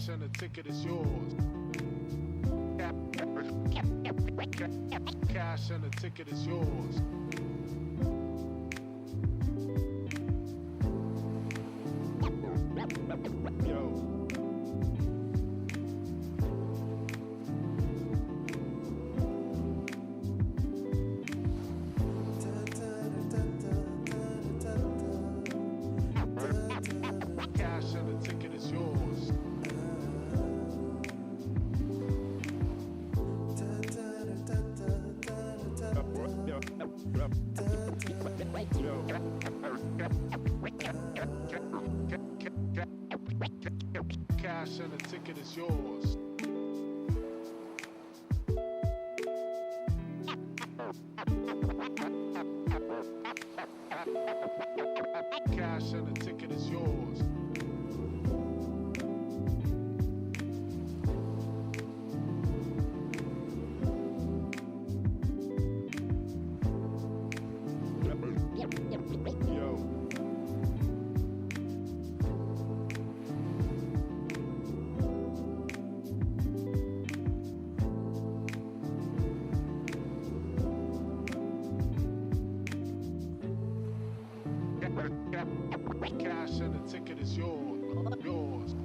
Cash and the ticket is yours. Cash and the ticket is yours. Yo. Cash and the ticket is yours. Cash and the ticket is yours. Cash and the ticket is yours. Yo. Cash and the ticket is yours. Yours.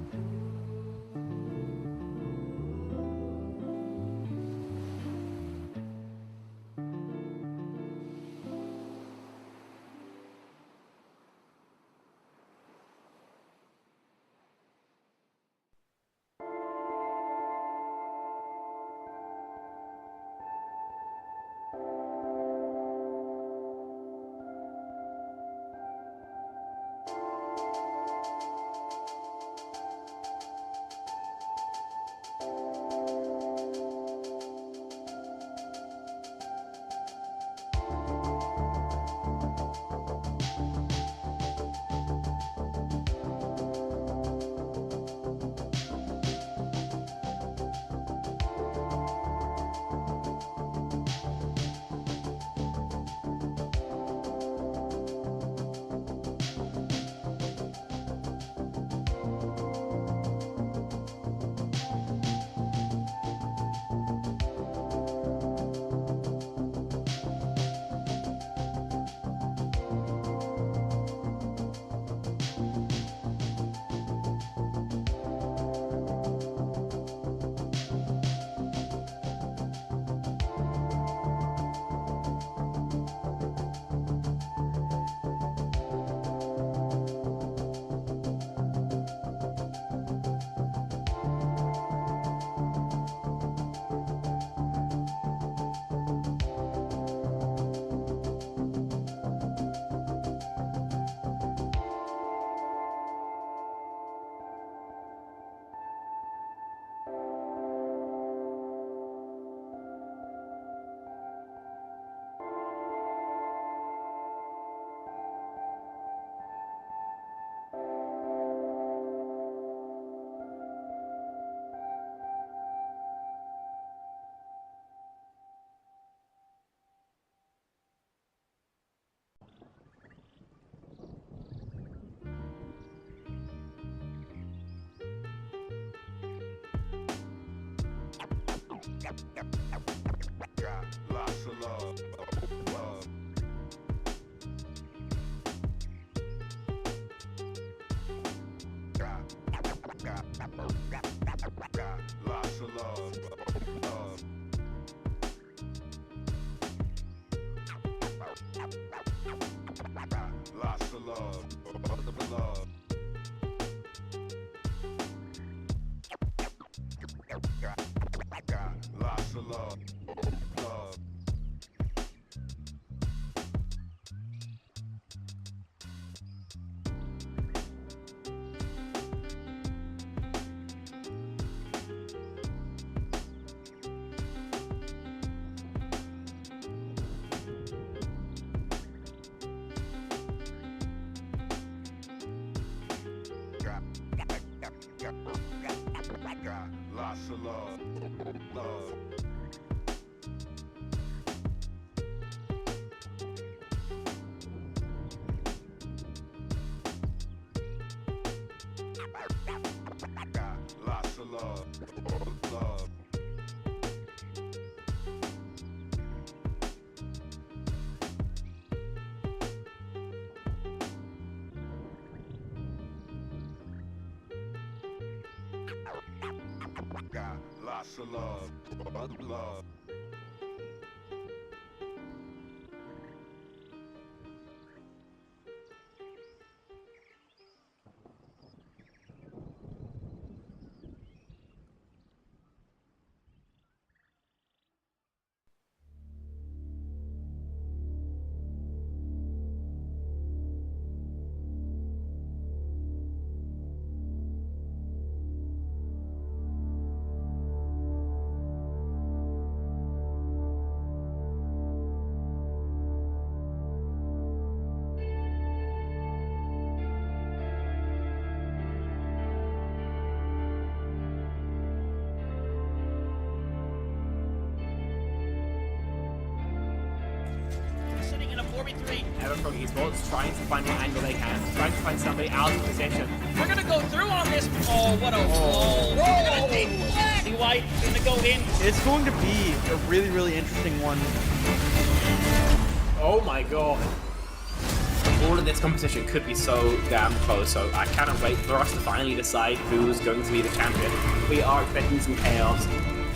Got lots of love, love. Got lots of love, love. Got lots of love, love. Got lots of love, love. Got lots of love, love. Got lots of Salam. Badullah. Sitting in a 4v3. Everfrog Esports trying to find an angle they can, trying to find somebody out of position. We're gonna go through on this. Oh, what a roll. We're gonna take black. White gonna go in. It's going to be a really, really interesting one. Oh my god. All of this competition could be so damn close, so I cannot wait for us to finally decide who's going to be the champion. We are expecting some chaos,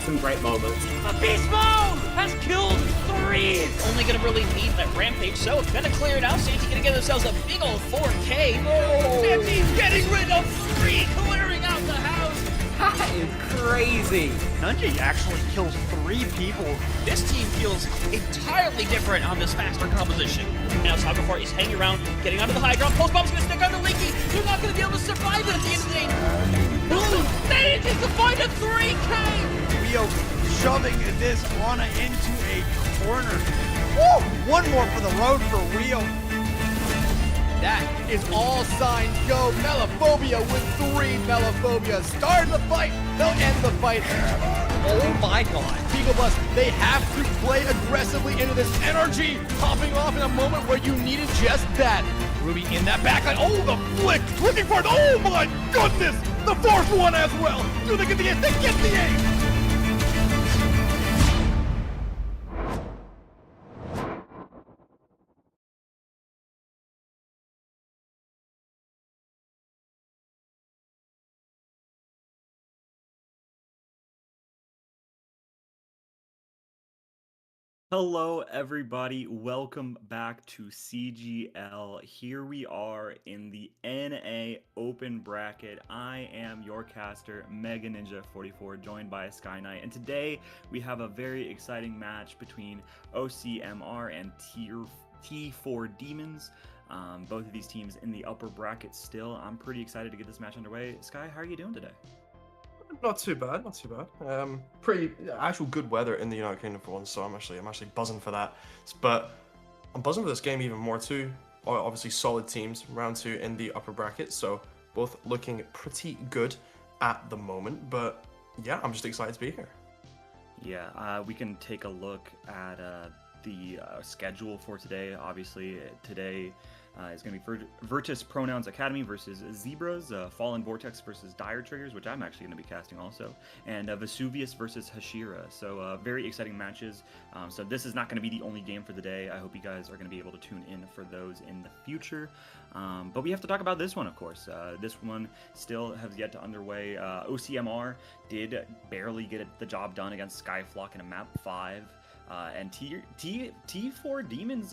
some great moments. A beast mode has killed 3. Only gonna really need that rampage, so it's gonna clear it out. Safety gonna get themselves a big old 4K. Oh. 50 getting rid of 3, clearing out the house. That is crazy. Nunji actually kills 3 people. This team feels entirely different on this faster composition. Now Soccer Fort is hanging around, getting onto the high ground. Post bomb's gonna stick under Leaky. They're not gonna be able to survive it at the end of the day. Blue manages to find a 3K. Rio shoving this Ana into a corner. Woo! One more for the road for Rio. That is all signs go. Melophobia with 3 Melophobia. Start the fight. They'll end the fight. Oh my god. Beagle Bus, they have to play aggressively into this energy. Popping off in a moment where you needed just that. Ruby in that backline. Oh, the flick. Looking for it. Oh my goodness. The 4th one as well. Do they get the ace? They get the ace. Hello everybody, welcome back to CGL. Here we are in the NA open bracket. I am your caster, Mega Ninja 44, joined by Sky Knight, and today we have a very exciting match between OCMR and T4 Demons. Both of these teams in the upper bracket still. I'm pretty excited to get this match underway. Sky, how are you doing today? Not too bad, not too bad. Pretty actual good weather in the United Kingdom for once, so I'm actually buzzing for that. But I'm buzzing for this game even more too. Obviously, solid teams, round 2 in the upper bracket, so both looking pretty good at the moment. But yeah, I'm just excited to be here. Yeah, we can take a look at the schedule for today. Obviously, today is going to be Virtus Pronouns Academy versus Zebras, Fallen Vortex versus Dire Triggers, which I'm actually going to be casting also, and Vesuvius versus Hashira. So very exciting matches. So this is not going to be the only game for the day. I hope you guys are going to be able to tune in for those in the future. But we have to talk about this one, of course. This one still has yet to underway. OCMR did barely get the job done against Skyflock in a map 5. And T4 Demons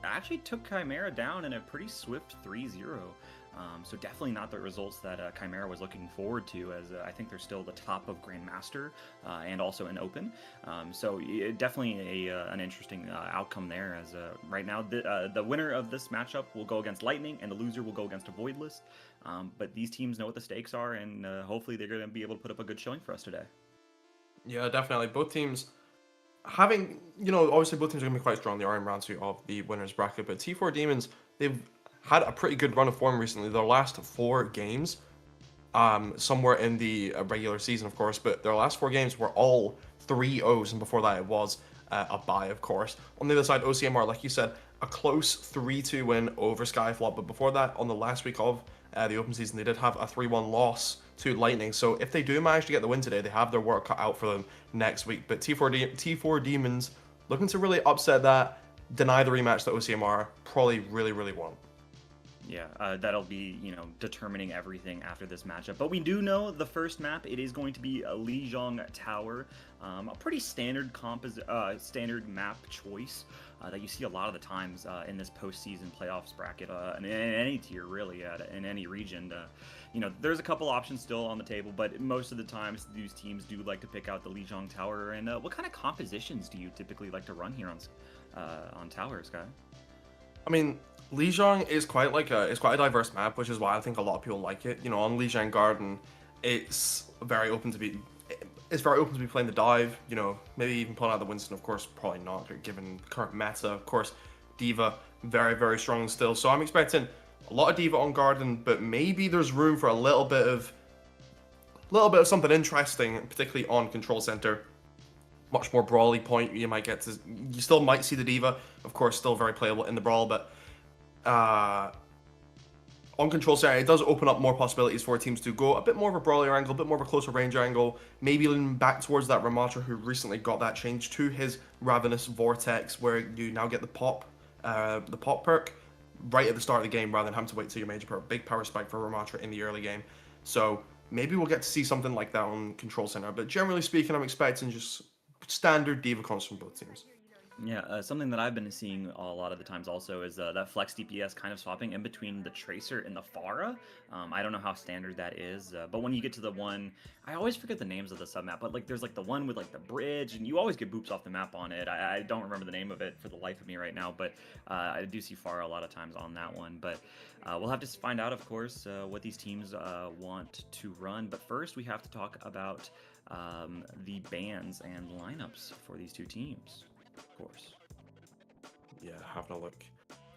actually took Chimera down in a pretty swift 3-0. So definitely not the results that Chimera was looking forward to, as I think they're still the top of Grandmaster and also in Open. So definitely an interesting outcome there, as right now the winner of this matchup will go against Lightning and the loser will go against a Voidless. But these teams know what the stakes are, and hopefully they're going to be able to put up a good showing for us today. Yeah, definitely. Both teams having, obviously both teams are going to be quite strong. They are in round 2 of the winners bracket, but T4 Demons, they've had a pretty good run of form recently. Their last 4 games, somewhere in the regular season, of course, but their last 4 games were all 3-0s, and before that it was a bye, of course. On the other side, OCMR, like you said, a close 3-2 win over Skyflop, but before that, on the last week of the open season, they did have a 3-1 loss to Lightning. So if they do manage to get the win today, they have their work cut out for them next week. But T4 Demons looking to really upset that, deny the rematch that OCMR probably really want. Yeah, that'll be, you know, determining everything after this matchup. But we do know the first map, it is going to be a Lijiang Tower. A pretty standard standard map choice that you see a lot of the times in this postseason playoffs bracket, in any tier, really, in any region. You know, there's a couple options still on the table, but most of the times these teams do like to pick out the Lijiang Tower. And what kind of compositions do you typically like to run here on Tower, Sky? I mean, Lijiang is quite a diverse map, which is why I think a lot of people like it. You know, on Lijiang Garden, it's very open to be playing the dive. You know, maybe even pulling out the Winston. Of course, probably not given the current meta. Of course, Diva very, very strong still. So I'm expecting a lot of Diva on Garden, but maybe there's room for a little bit of something interesting, particularly on Control Center. Much more brawly point. You still might see the Diva, of course, still very playable in the brawl, but on Control Center, it does open up more possibilities for teams to go a bit more of a brawlier angle, a bit more of a closer range angle, maybe leaning back towards that Ramatra who recently got that change to his Ravenous Vortex, where you now get the pop perk right at the start of the game rather than having to wait till your major perk. Big power spike for Ramatra in the early game. So maybe we'll get to see something like that on Control Center, but generally speaking, I'm expecting just standard Diva comps from both teams. Yeah, something that I've been seeing a lot of the times also is that flex DPS kind of swapping in between the Tracer and the Pharah. I don't know how standard that is, but when you get to the one, I always forget the names of the submap, but like there's like the one with like the bridge, and you always get boops off the map on it. I don't remember the name of it for the life of me right now, but I do see Pharah a lot of times on that one. But we'll have to find out, of course, what these teams want to run. But first, we have to talk about the bans and lineups for these two teams. Of course. Yeah, having a look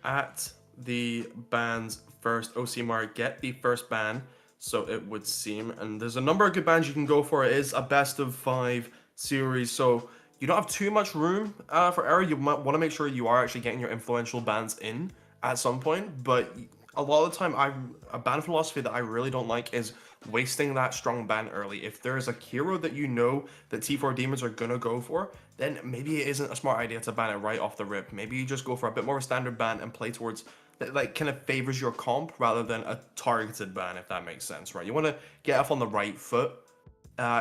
at the bans first. OCMR get the first ban, so it would seem, and there's a number of good bans you can go for. It is a best of 5 series, so you don't have too much room for error. You might want to make sure you are actually getting your influential bans in at some point, but a lot of the time, a ban philosophy that I really don't like is wasting that strong ban early. If there's a hero that you know that T4 Demons are gonna go for, then maybe it isn't a smart idea to ban it right off the rip. Maybe you just go for a bit more of a standard ban and play towards that, like, kind of favors your comp rather than a targeted ban, if that makes sense, right? You want to get off on the right foot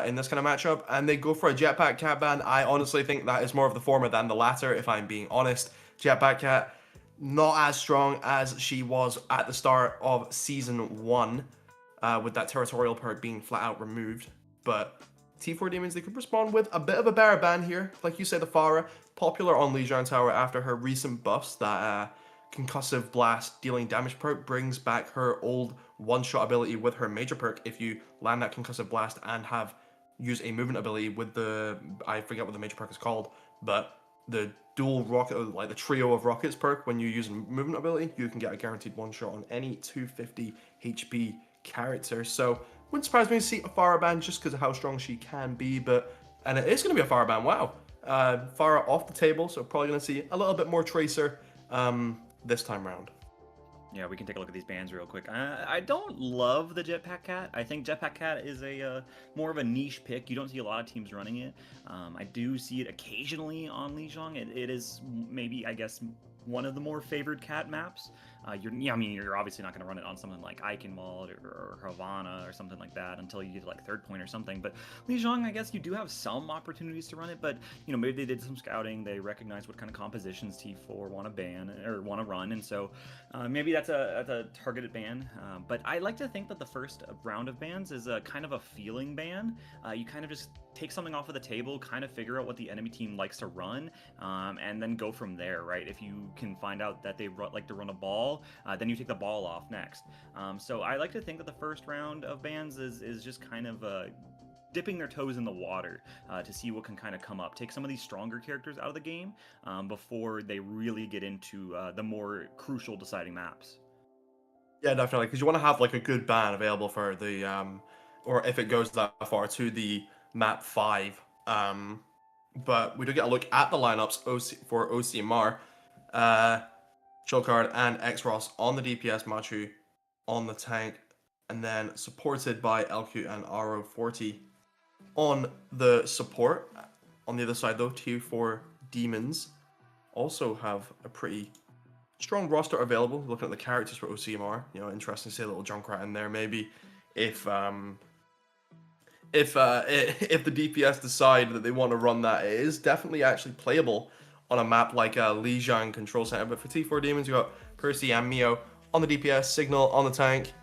in this kind of matchup, and they go for a Jetpack Cat ban. I honestly think that is more of the former than the latter, if I'm being honest. Jetpack Cat, not as strong as she was at the start of Season 1, with that territorial perk being flat out removed. But T4 Demons, they could respond with a bit of a better ban here. Like you said, the Pharah, popular on Lijiang Tower after her recent buffs. That Concussive Blast dealing damage perk brings back her old one-shot ability with her major perk if you land that Concussive Blast and use a movement ability with the, I forget what the major perk is called, but the dual rocket, like the trio of rockets perk, when you use a movement ability, you can get a guaranteed one-shot on any 250 HP character. So wouldn't surprise me to see a Pharah ban just because of how strong she can be, and it is going to be a Pharah ban. Wow. Pharah off the table, so probably going to see a little bit more Tracer this time round. Yeah, we can take a look at these bans real quick. I don't love the Jetpack Cat. I think Jetpack Cat is a more of a niche pick. You don't see a lot of teams running it. I do see it occasionally on Lijiang. It is maybe, I guess, one of the more favored cat maps. You're obviously not going to run it on something like Eichenwald or Havana or something like that until you get to like third point or something. But Lijiang, I guess you do have some opportunities to run it, but you know, maybe they did some scouting, they recognize what kind of compositions T4 want to ban or want to run, and so maybe that's a targeted ban. But I like to think that the first round of bans is a kind of a feeling ban. You kind of just take something off of the table, kind of figure out what the enemy team likes to run, and then go from there, right? If you can find out that they like to run a ball, then you take the ball off next. So I like to think that the first round of bans is just kind of dipping their toes in the water to see what can kind of come up. Take some of these stronger characters out of the game before they really get into the more crucial deciding maps. Yeah, definitely, because you want to have like a good ban available for the, or if it goes that far, to the map 5. But we do get a look at the lineups for OCMR. Chilcard and X-Ross on the DPS, Machu on the tank, and then supported by LQ and RO40 on the support. On the other side though, T4 Demons also have a pretty strong roster available. Looking at the characters for OCMR, you know, interesting to see a little Junkrat in there. Maybe if the DPS decide that they want to run that, it is definitely actually playable on a map like Lijiang Control Center. But for T4 Demons, you got Percy and Mio on the DPS, Signal on the tank,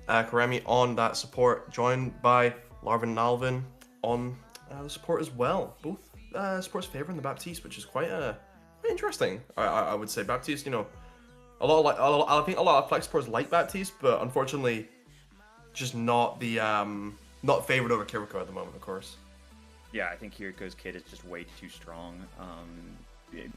Karemi on that support, joined by Larvin and Alvin on the support as well. Both supports favoring the Baptiste, which is quite interesting. I would say Baptiste, you know, I think a lot of flex supports like Baptiste, but unfortunately, just not the not favored over Kiriko at the moment, of course. Yeah, I think Kiriko's kit is just way too strong.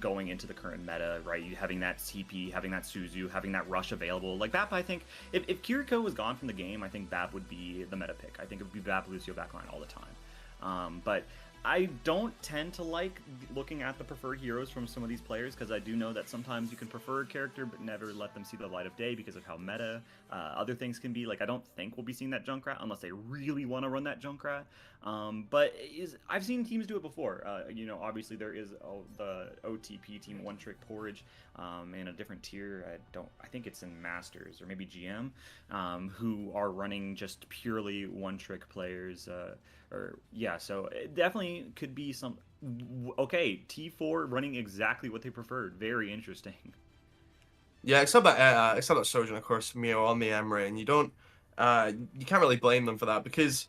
Going into the current meta, right? You having that CP, having that Suzu, having that rush available. Like Bap, I think if Kiriko was gone from the game, I think Bap would be the meta pick. I think it would be Bap Lucio backline all the time. But I don't tend to like looking at the preferred heroes from some of these players, because I do know that sometimes you can prefer a character but never let them see the light of day because of how meta other things can be. Like, I don't think we'll be seeing that Junkrat unless they really want to run that Junkrat. But I've seen teams do it before. You know, obviously there is the OTP team, One Trick Porridge, in a different tier. I think it's in Masters or maybe GM, who are running just purely One Trick players. So it definitely could be some. Okay, T4 running exactly what they preferred. Very interesting. Yeah, except that Sojourn, of course, Mio on the Emre, and you can't really blame them for that, because,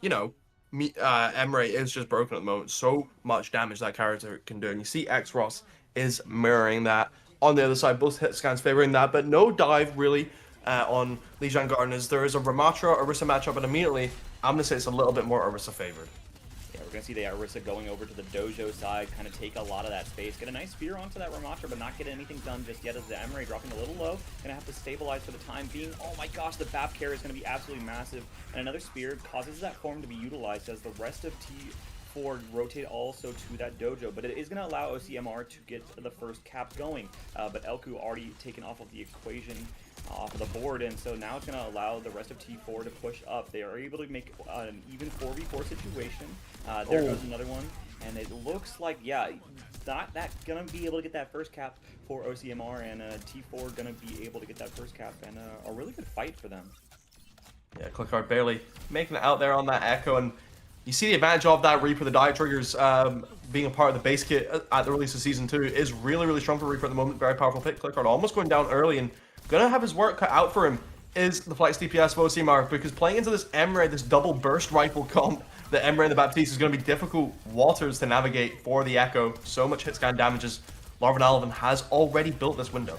you know, Emre is just broken at the moment. So much damage that character can do, and you see X-Ross is mirroring that. On the other side, both hit scans favoring that, but no dive really on Lijiang Gardeners. There is a Ramatra Orisa matchup, and immediately I'm gonna say it's a little bit more Orisa favored. Yeah, we're going to see the Orisa going over to the dojo side, kind of take a lot of that space, get a nice spear onto that Ramatra, but not get anything done just yet, as the Emre dropping a little low. Going to have to stabilize for the time being. Oh my gosh, the Bap carry is going to be absolutely massive, and another spear causes that form to be utilized as the rest of T4 rotate also to that dojo, but it is going to allow OCMR to get the first cap going, but Elku already taken off of the equation, off of the board, and so now it's going to allow the rest of T4 to push up. They are able to make an even 4v4 situation. There goes another one, and it looks like, yeah, not that gonna be able to get that first cap for OCMR, and T4 gonna be able to get that first cap, and a really good fight for them. Yeah, Clickard barely making it out there on that Echo, and you see the advantage of that Reaper. The dive triggers being a part of the base kit at the release of Season 2 is really, really strong for Reaper at the moment. Very powerful pick. Clickard almost going down early, and gonna have his work cut out for him is the flex DPS of OCMR, because playing into this Emre, this double burst rifle comp, the Emre and the Baptiste, is going to be difficult waters to navigate for the Echo. So much hit scan damages. Larvin Alvin has already built this window.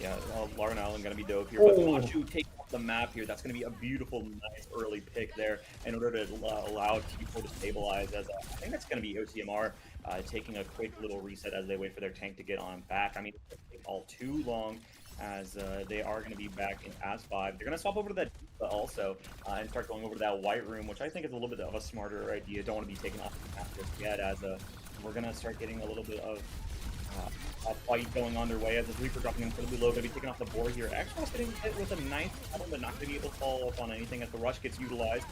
Yeah, Larvin Alvin going to be dope here, but Machu take off the map here. That's going to be a beautiful, nice early pick there in order to allow T4 to stabilize, as I think that's going to be OCMR taking a quick little reset as they wait for their tank to get on back. I mean, it doesn't take all too long, as they are going to be back in As 5. They're going to swap over to that also and start going over to that white room, which I think is a little bit of a smarter idea. Don't want to be taken off the map just yet, as we're going to start getting a little bit of a fight going on their way, as the Reaper dropping incredibly low, going to be taken off the board here. X-Ross getting hit with a nice battle, but not going to be able to follow up on anything as the rush gets utilized.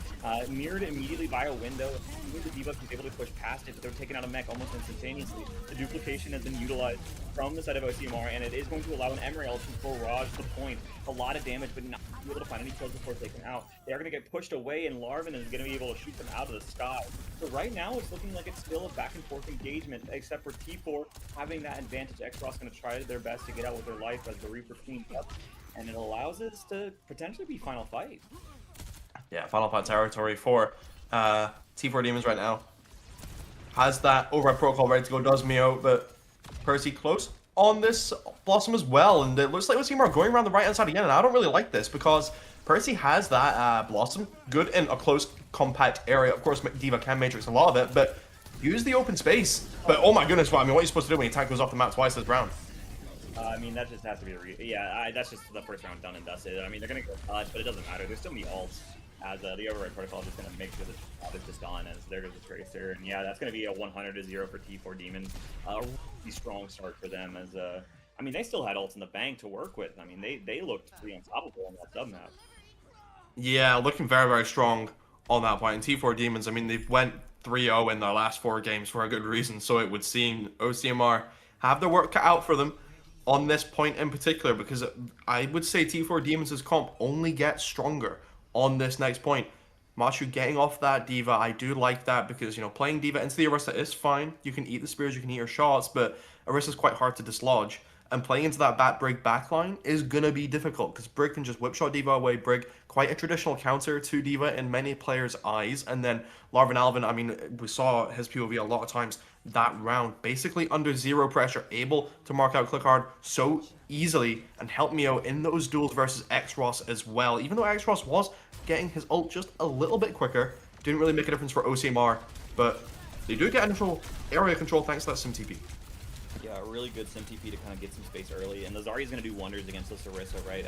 Mirrored immediately by a window. The debuff is able to push past it, but they're taking out a mech almost instantaneously. The duplication has been utilized from the side of OCMR, and it is going to allow an Emerald to barrage the point. A lot of damage, but not be able to find any kills before taken out. They are going to get pushed away, and Larvin is going to be able to shoot them out of the sky. So right now, it's looking like it's still a back and forth engagement, except for T4 having that advantage. X-Ross going to try their best to get out with their life as the Reaper cleans up, and it allows us to potentially be final fight. Yeah, final fight territory for T4 Demons right now. Has that override protocol ready to go, does Mio, but Percy close on this Blossom as well, and it looks like OCMR going around the right hand side again, and I don't really like this, because Percy has that Blossom good in a close, compact area. Of course, D.Va can matrix a lot of it, but use the open space. But oh my goodness, what are you supposed to do when your tank goes off the map twice this round? I mean, that just has to be that's just the first round done and dusted. I mean, they're going to go touch, but it doesn't matter. There's so many ults, as the override protocol is just going to make sure that it's just gone, as there goes the Tracer. And yeah, that's going to be a 100-0 for T4 Demons. A really strong start for them, as I mean, they still had ults in the bank to work with. I mean, they looked pretty unstoppable on that sub-map. Yeah, looking very, very strong on that point. And T4 Demons, I mean, they've went 3-0 in their last 4 games for a good reason, so it would seem OCMR have their work cut out for them on this point in particular, because I would say T4 Demons' comp only gets stronger on this next point. Machu getting off that D.Va, I do like that because, you know, playing D.Va into the Orisa is fine. You can eat the spears, you can eat your shots, but Orisa's quite hard to dislodge. And playing into that Brig backline is going to be difficult because Brig can just whipshot D.Va away. Brig, quite a traditional counter to D.Va in many players' eyes. And then Larvin Alvin, I mean, we saw his POV a lot of times that round, basically under zero pressure, able to mark out Clickard so easily and help Mio in those duels versus X-Ross as well. Even though X-Ross was getting his ult just a little bit quicker, didn't really make a difference for OCMR, but they do get initial area control thanks to that SimTP. Yeah, a really good SimTP to kind of get some space early, and the Zarya is going to do wonders against this Orisa, right?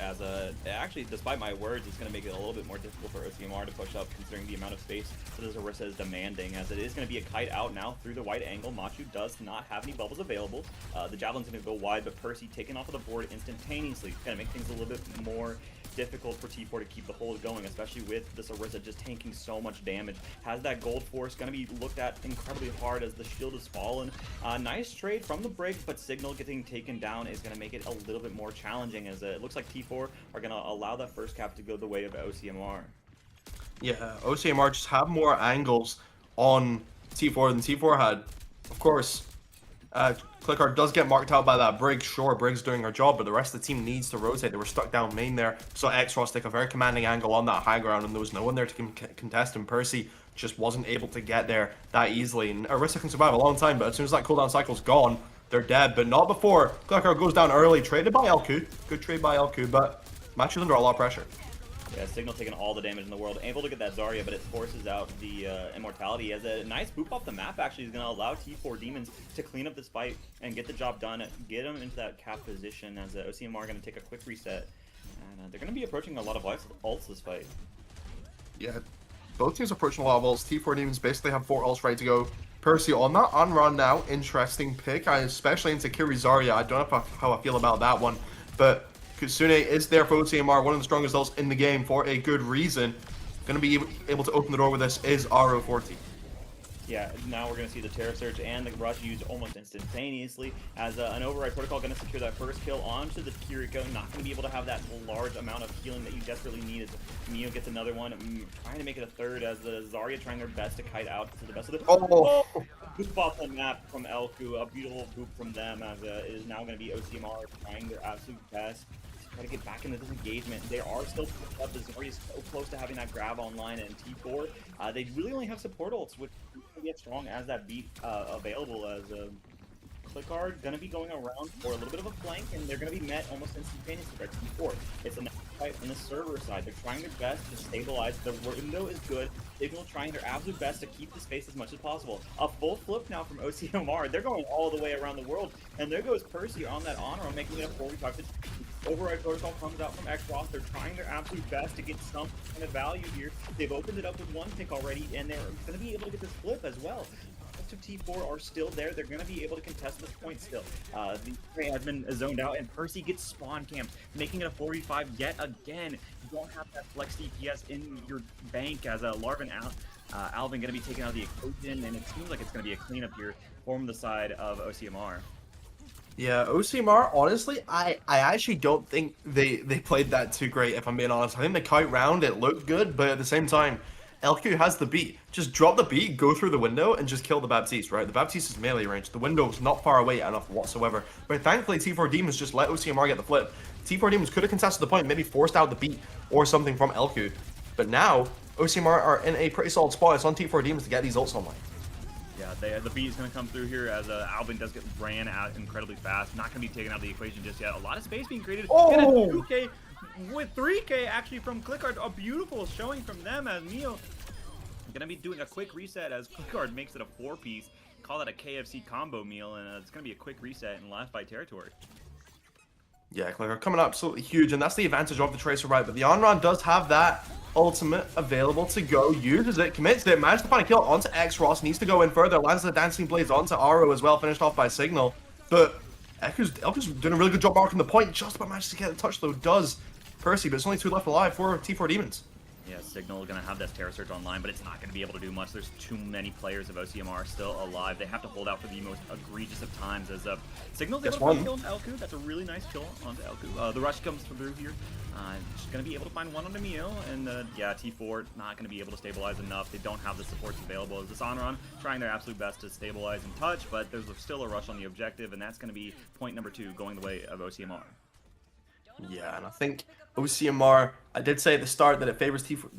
Actually, despite my words, it's going to make it a little bit more difficult for OCMR to push up, considering the amount of space that this Orisa is demanding, as it is going to be a kite out now through the wide angle. Machu does not have any bubbles available. The Javelin's going to go wide, but Percy taken off of the board instantaneously, kind of make things a little bit more difficult for T4 to keep the hold going, especially with this Orisa just tanking so much damage. Has that gold force, going to be looked at incredibly hard as the shield has fallen. Nice trade from the break, but Signal getting taken down is going to make it a little bit more challenging, as it looks like T4 are going to allow that first cap to go the way of OCMR. Yeah, OCMR just have more angles on T4 than T4 had. Of course, Clickard does get marked out by that Brig. Sure, Brig's doing her job, but the rest of the team needs to rotate. They were stuck down main there. So X-Ross take a very commanding angle on that high ground, and there was no one there to contest him. Percy just wasn't able to get there that easily. And Orisa can survive a long time, but as soon as that cooldown cycle's gone, they're dead. But not before Clickard goes down early. Traded by LQ. Good trade by LQ, but Match is under a lot of pressure. Yeah, Signal taking all the damage in the world, able to get that Zarya, but it forces out the Immortality, as a nice boop off the map actually is going to allow T4 Demons to clean up this fight and get the job done, get them into that cap position, as OCMR are going to take a quick reset, and they're going to be approaching a lot of ults this fight. Yeah, both teams approaching a lot of ults. T4 Demons basically have 4 ults ready to go. Percy on that on-run now, interesting pick, especially into Kiri Zarya. I don't know how I feel about that one, but Kusune is there for OCMR, one of the strongest ults in the game for a good reason. Going to be able to open the door with this is RO40. Yeah, now we're going to see the Terror Surge and the Rush used almost instantaneously, as an Override Protocol going to secure that first kill onto the Kiriko. Not going to be able to have that large amount of healing that you desperately need, as Mio gets another one, trying to make it a third, as the Zarya trying their best to kite out to the best of the... Oh! Boop off the map from Elku, a beautiful boop from them, as it is now going to be OCMR trying their absolute best. Try to get back into this engagement. They are still up. The Zarya is so close to having that grab online, and T4, they really only have support ults, which get strong as that beat available, as Clickard going to be going around for a little bit of a flank, and they're going to be met almost instantaneously by T4. It's a nice fight on the server side. They're trying their best to stabilize. The window is good. Signal trying their absolute best to keep the space as much as possible. A full flip now from OCMR. They're going all the way around the world, and there goes Percy on that honor, making it a 45-50. Override Protocol comes out from X-Ross. They're trying their absolute best to get some kind of value here. They've opened it up with one pick already, and they're going to be able to get this flip as well. Most of T4 are still there. They're going to be able to contest this point still. The prey has been zoned out, and Percy gets spawn camped, making it a 4v5 yet again. You don't have that flex DPS in your bank, as Larvin Alvin going to be taken out of the equation, and it seems like it's going to be a cleanup here from the side of OCMR. Yeah, OCMR, honestly, I actually don't think they played that too great, if I'm being honest. I think the kite round, it looked good, but at the same time, LQ has the beat. Just drop the beat, go through the window, and just kill the Baptiste, right? The Baptiste is melee range. The window's not far away enough whatsoever. But thankfully, T4 Demons just let OCMR get the flip. T4 Demons could have contested the point, maybe forced out the beat or something from LQ. But now, OCMR are in a pretty solid spot. It's on T4 Demons to get these ults online. Yeah, the beat is going to come through here, as Alvin does get ran out incredibly fast. Not going to be taken out of the equation just yet. A lot of space being created. Oh! And a 2K with 3K actually from Clickard. A beautiful showing from them, as Mio going to be doing a quick reset, as Clickard makes it a 4-piece. Call that a KFC combo meal, and it's going to be a quick reset in last by territory. Yeah, Clickard coming up absolutely huge, and that's the advantage of the Tracer, right? But the on-run does have that ultimate available to go, uses it, commits it, managed to find a kill onto X-Ross, needs to go in further, lands the Dancing Blades onto Aro as well, finished off by Signal. But Elku's doing a really good job marking the point, just about managed to get a touch though, does Percy, but it's only 2 left alive for T4 Demons. Yeah, Signal gonna have this Terra Surge online, but it's not gonna be able to do much. There's too many players of OCMR still alive. They have to hold out for the most egregious of times as Signal's able to find a kill on Elku. That's a really nice kill onto Elku. The rush comes through here. Just gonna be able to find one on Emil, and yeah, T4 not gonna be able to stabilize enough. They don't have the supports available. As this Onron trying their absolute best to stabilize and touch, but there's still a rush on the objective, and that's gonna be point number 2 going the way of OCMR. Yeah, and I think OCMR, I did say at the start that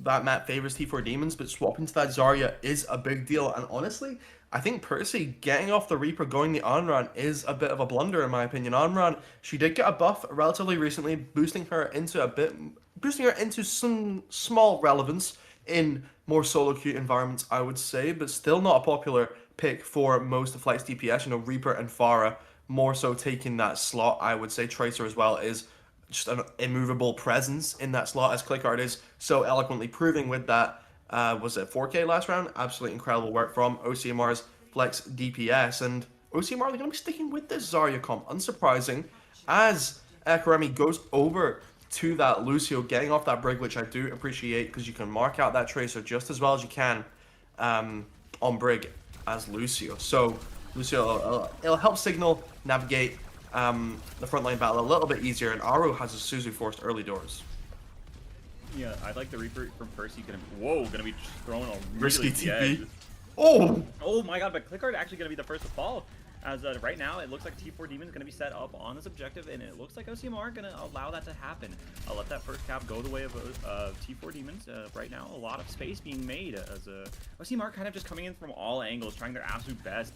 that map favors T4 Demons, but swapping to that Zarya is a big deal. And honestly, I think Percy getting off the Reaper, going the Onran is a bit of a blunder in my opinion. Onran, she did get a buff relatively recently, boosting her into some small relevance in more solo queue environments, I would say, but still not a popular pick for most of Flight's DPS. You know, Reaper and Pharah more so taking that slot. I would say Tracer as well is just an immovable presence in that slot, as Clickart is so eloquently proving with that, was it 4K last round? Absolutely incredible work from OCMR's Flex DPS, and OCMR are going to be sticking with this Zarya comp, unsurprising, as Karemi goes over to that Lucio, getting off that Brig, which I do appreciate, because you can mark out that Tracer just as well as you can on Brig as Lucio. So Lucio, it'll help Signal navigate the frontline battle a little bit easier, and Aru has a Suzu forced early doors. Yeah, I like the Reaper from Percy. Gonna be thrown a Risky really TP. Oh my god, but Clickart actually gonna be the first to fall. As right now, it looks like T4 Demon is going to be set up on this objective, and it looks like OCMR are going to allow that to happen. I'll let that first cap go the way of T4 Demons. Right now, a lot of space being made as OCMR kind of just coming in from all angles, trying their absolute best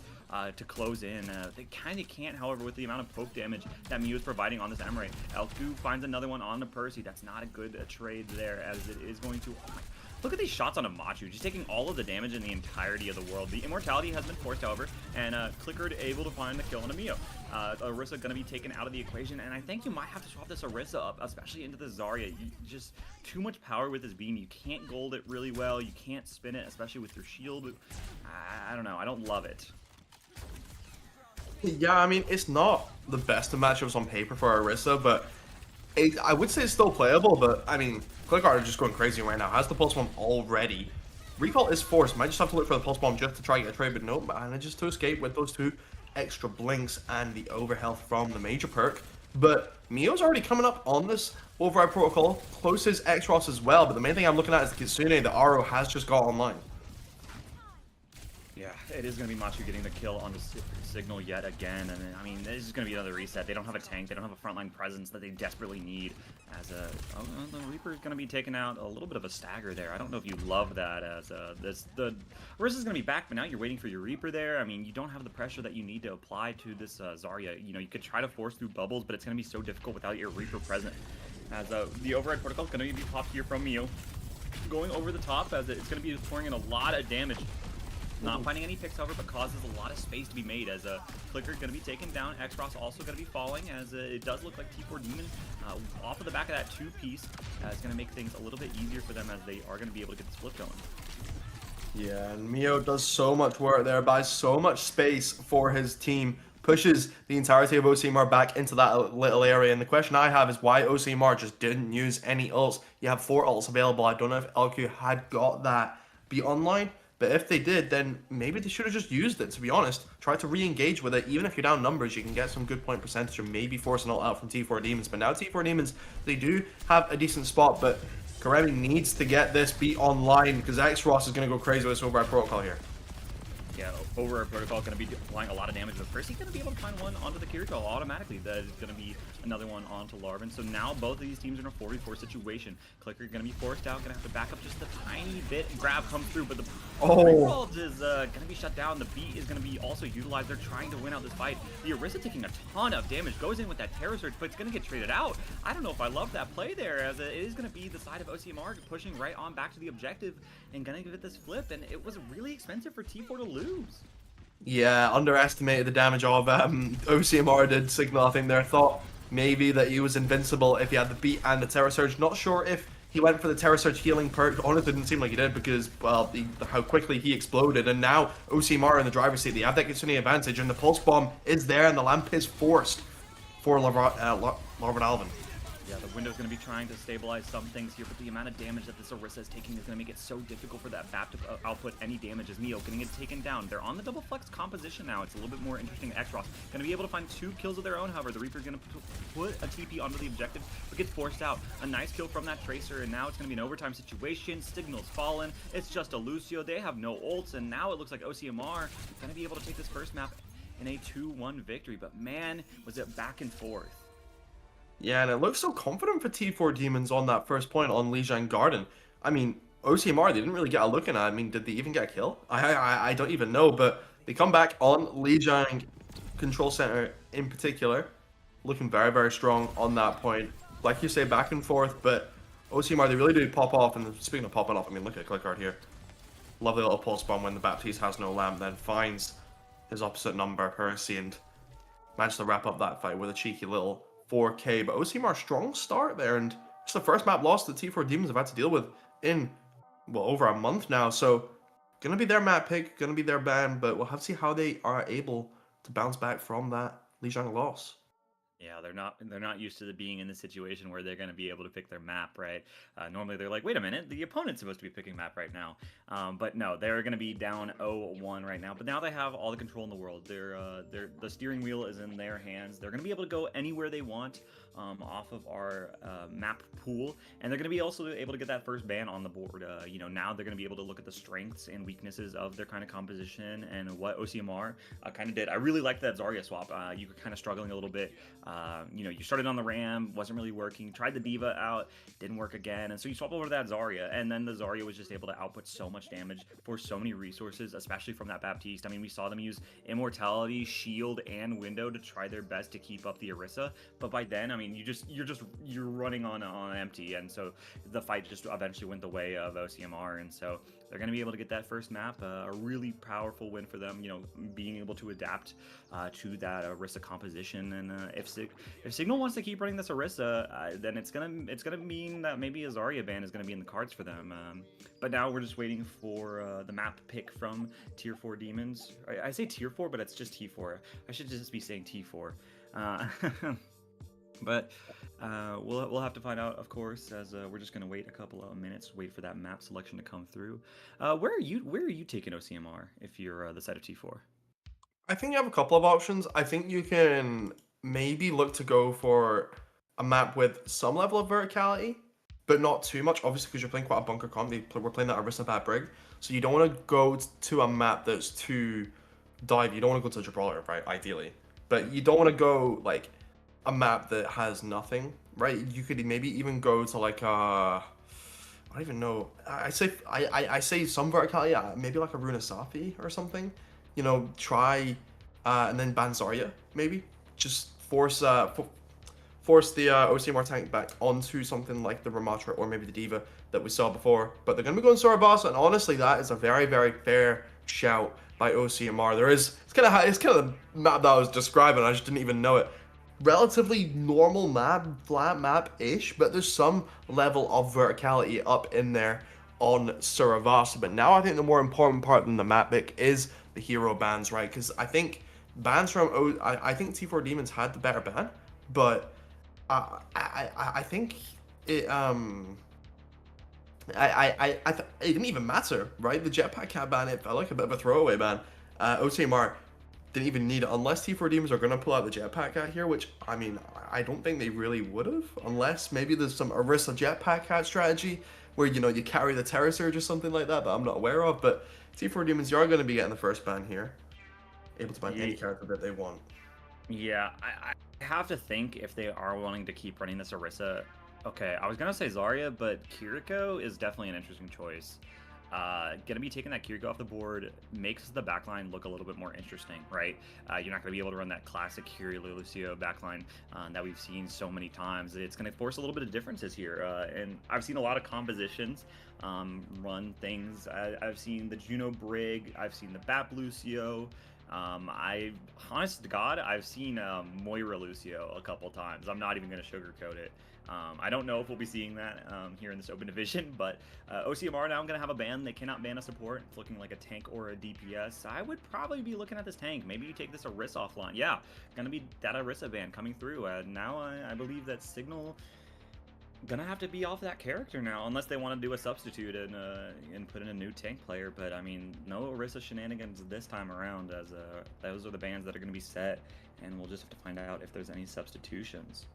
to close in. They kind of can't, however, with the amount of poke damage that Mew is providing on this Emery. Elku finds another one on the Percy. That's not a good trade there, as it is going to... Oh my, look at these shots on Amachu, just taking all of the damage in the entirety of the world. The immortality has been forced, however, and Clickard able to find the kill on Emio. Orisa going to be taken out of the equation, and I think you might have to swap this Orisa up, especially into the Zarya. Just too much power with this beam. You can't gold it really well. You can't spin it, especially with your shield. I don't know. I don't love it. Yeah, I mean, it's not the best of matchups on paper for Orisa, but I would say it's still playable, but I mean, Clickart are just going crazy right now. Has the Pulse Bomb already. Recall is forced. Might just have to look for the Pulse Bomb just to try and get a trade, but nope, manages to escape with those 2 extra blinks and the overhealth from the major perk. But Mio's already coming up on this Override Protocol. Close is X-Ross as well, but the main thing I'm looking at is the Kitsune that Aro has just got online. Yeah, it is going to be Machu getting the kill on the Signal yet again, and I mean, this is going to be another reset. They don't have a tank, they don't have a frontline presence that they desperately need, as the Reaper is going to be taking out a little bit of a stagger there. I don't know if you love that, as the Orisa is going to be back, but now you're waiting for your Reaper there. I mean, you don't have the pressure that you need to apply to this Zarya. You know, you could try to force through bubbles, but it's going to be so difficult without your Reaper present. As the Override Protocol is going to be popped here from Mio, going over the top, as it's going to be pouring in a lot of damage. Not finding any picks, however, but causes a lot of space to be made, as Clicker going to be taken down. X-Ross also going to be falling, as it does look like T4 Demon off of the back of that 2-piece is going to make things a little bit easier for them, as they are going to be able to get this flip going. Yeah, and Mio does so much work there, buys so much space for his team, pushes the entirety of OCMR back into that little area. And the question I have is why OCMR just didn't use any ults. You have 4 ults available. I don't know if LQ had got that be online. But if they did, then maybe they should have just used it, to be honest. Try to re-engage with it. Even if you're down numbers, you can get some good point percentage or maybe force an ult out from T4 Demons. But now T4 Demons, they do have a decent spot, but Karemi needs to get this beat online because X-Ross is going to go crazy with this Override Protocol here. Yeah, Override Protocol going to be applying a lot of damage, but Percy going to be able to find one onto the Kirito automatically. That is going to be another one onto Larvin. So now both of these teams are in a 4v4 situation. Clicker going to be forced out, going to have to back up just a tiny bit. Grab comes through, but the Reroll is going to be shut down. The beat is going to be also utilized. They're trying to win out this fight. The Orisa taking a ton of damage, goes in with that Terror Surge, but it's going to get traded out. I don't know if I love that play there, as it is going to be the side of OCMR pushing right on back to the objective and going to give it this flip, and it was really expensive for T4 to lose. Yeah, underestimated the damage of OCMR did. Signal, I think there thought maybe that he was invincible if he had the beat and the Terror Surge. Not sure if he went for the Terror Surge healing perk. Honestly, didn't seem like he did because, well, how quickly he exploded. And now OCMR in the driver's seat. They have that Kitsune advantage, and the Pulse Bomb is there, and the lamp is forced for Larvin Alvin. Yeah, the window's going to be trying to stabilize some things here, but the amount of damage that this Orisa is taking is going to make it so difficult for that BAP to output any damage as Mio getting it taken down. They're on the double flex composition now. It's a little bit more interesting. Xross going to be able to find 2 kills of their own, however. The Reaper's going to put a TP onto the objective, but gets forced out. A nice kill from that Tracer, and now it's going to be an overtime situation. Signal's fallen. It's just a Lucio. They have no ults, and now it looks like OCMR is going to be able to take this first map in a 2-1 victory, but man, was it back and forth. Yeah, and it looks so confident for T4 Demons on that first point on Lijiang Garden. I mean, OCMR, they didn't really get a look in at. I mean, did they even get a kill? I don't even know, but they come back on Lijiang Control Center in particular, looking very, very strong on that point. Like you say, back and forth, but OCMR, they really do pop off, and speaking of popping off, I mean, look at Clickguard here. Lovely little pulse bomb when the Baptiste has no lamp, then finds his opposite number, Heresy, and managed to wrap up that fight with a cheeky little 4K, but OCMR strong start there, and it's the first map loss that T4 Demons have had to deal with in, well, over a month now, so gonna be their map pick, gonna be their ban, but we'll have to see how they are able to bounce back from that Lijiang loss. Yeah, they're not used to being in the situation where they're going to be able to pick their map, right? Normally they're like, wait a minute, the opponent's supposed to be picking map right now. But no, they're going to be down 0-1 right now. But now they have all the control in the world. The steering wheel is in their hands. They're going to be able to go anywhere they want off of our map pool, and they're going to be also able to get that first ban on the board. You know, now they're going to be able to look at the strengths and weaknesses of their kind of composition and what OCMR kind of did. I really liked that Zarya swap. You were kind of struggling a little bit. You know, you started on the Ram, wasn't really working, tried the Diva out, didn't work again, and so you swap over to that Zarya, and then the Zarya was just able to output so much damage for so many resources, especially from that Baptiste. I mean, we saw them use Immortality, Shield, and Window to try their best to keep up the Orisa, but by then, I mean, you're running on empty, and so the fight just eventually went the way of OCMR, and so they're going to be able to get that first map, a really powerful win for them, you know, being able to adapt to that Orisa composition. And if Signal wants to keep running this Orisa, then it's gonna mean that maybe a Zarya ban is gonna be in the cards for them. But now we're just waiting for the map pick from Tier 4 Demons. I say Tier 4, but it's just T4. I should just be saying T4. But we'll have to find out, of course, as we're just gonna wait a couple of minutes, wait for that map selection to come through. Where are you taking OCMR if you're the side of T4? I think you have a couple of options. I think you can maybe look to go for a map with some level of verticality, but not too much, obviously, because you're playing quite a bunker comp. We're playing that Orisa Bad Brig, so you don't want to go to a map that's too dive. You don't want to go to Gibraltar, right, ideally, but you don't want to go like a map that has nothing, right? You could maybe even go to like I don't even know. I say some verticality, maybe like a Runa Safi or something. You know, try and then ban Zarya, maybe. Just force the OCMR tank back onto something like the Ramatra or maybe the Diva that we saw before. But they're going to be going Sorabasa, and honestly, that is a very, very fair shout by OCMR. It's kind of the map that I was describing. I just didn't even know it. Relatively normal map, flat map-ish, but there's some level of verticality up in there on Suravasa. But now I think the more important part than the map pick is the hero bans, right? Because I think bans from I think T4 Demons had the better ban, but I think it it didn't even matter, right? The jetpack cat ban, it felt like a bit of a throwaway ban. OCMR didn't even need it unless T4 Demons are going to pull out the jetpack cat here, which I mean I don't think they really would have, unless maybe there's some Orisa jetpack cat strategy where, you know, you carry the Terror Surge or something like that I'm not aware of. But T4 Demons, you are going to be getting the first ban here, able to ban any character that they want. Yeah, I have to think if they are wanting to keep running this Orisa. Okay, I was gonna say Zarya, but Kiriko is definitely an interesting choice. Gonna be taking that Kiriko off the board makes the backline look a little bit more interesting, right? You're not gonna be able to run that classic Kiryu Lucio backline that we've seen so many times. It's gonna force a little bit of differences here, and I've seen a lot of compositions run things. I've seen the Juno Brig, I've seen the Bap Lucio. Honest to God, I've seen Moira Lucio a couple times. I'm not even going to sugarcoat it. I don't know if we'll be seeing that here in this open division, but OCMR now going to have a ban. They cannot ban a support. It's looking like a tank or a DPS. I would probably be looking at this tank. Maybe you take this Orisa offline. Yeah, going to be that Orisa ban coming through. Now I believe that Signal Gonna have to be off that character now, unless they want to do a substitute and put in a new tank player. But I mean, no Orisa shenanigans this time around, as those are the bans that are gonna be set, and we'll just have to find out if there's any substitutions.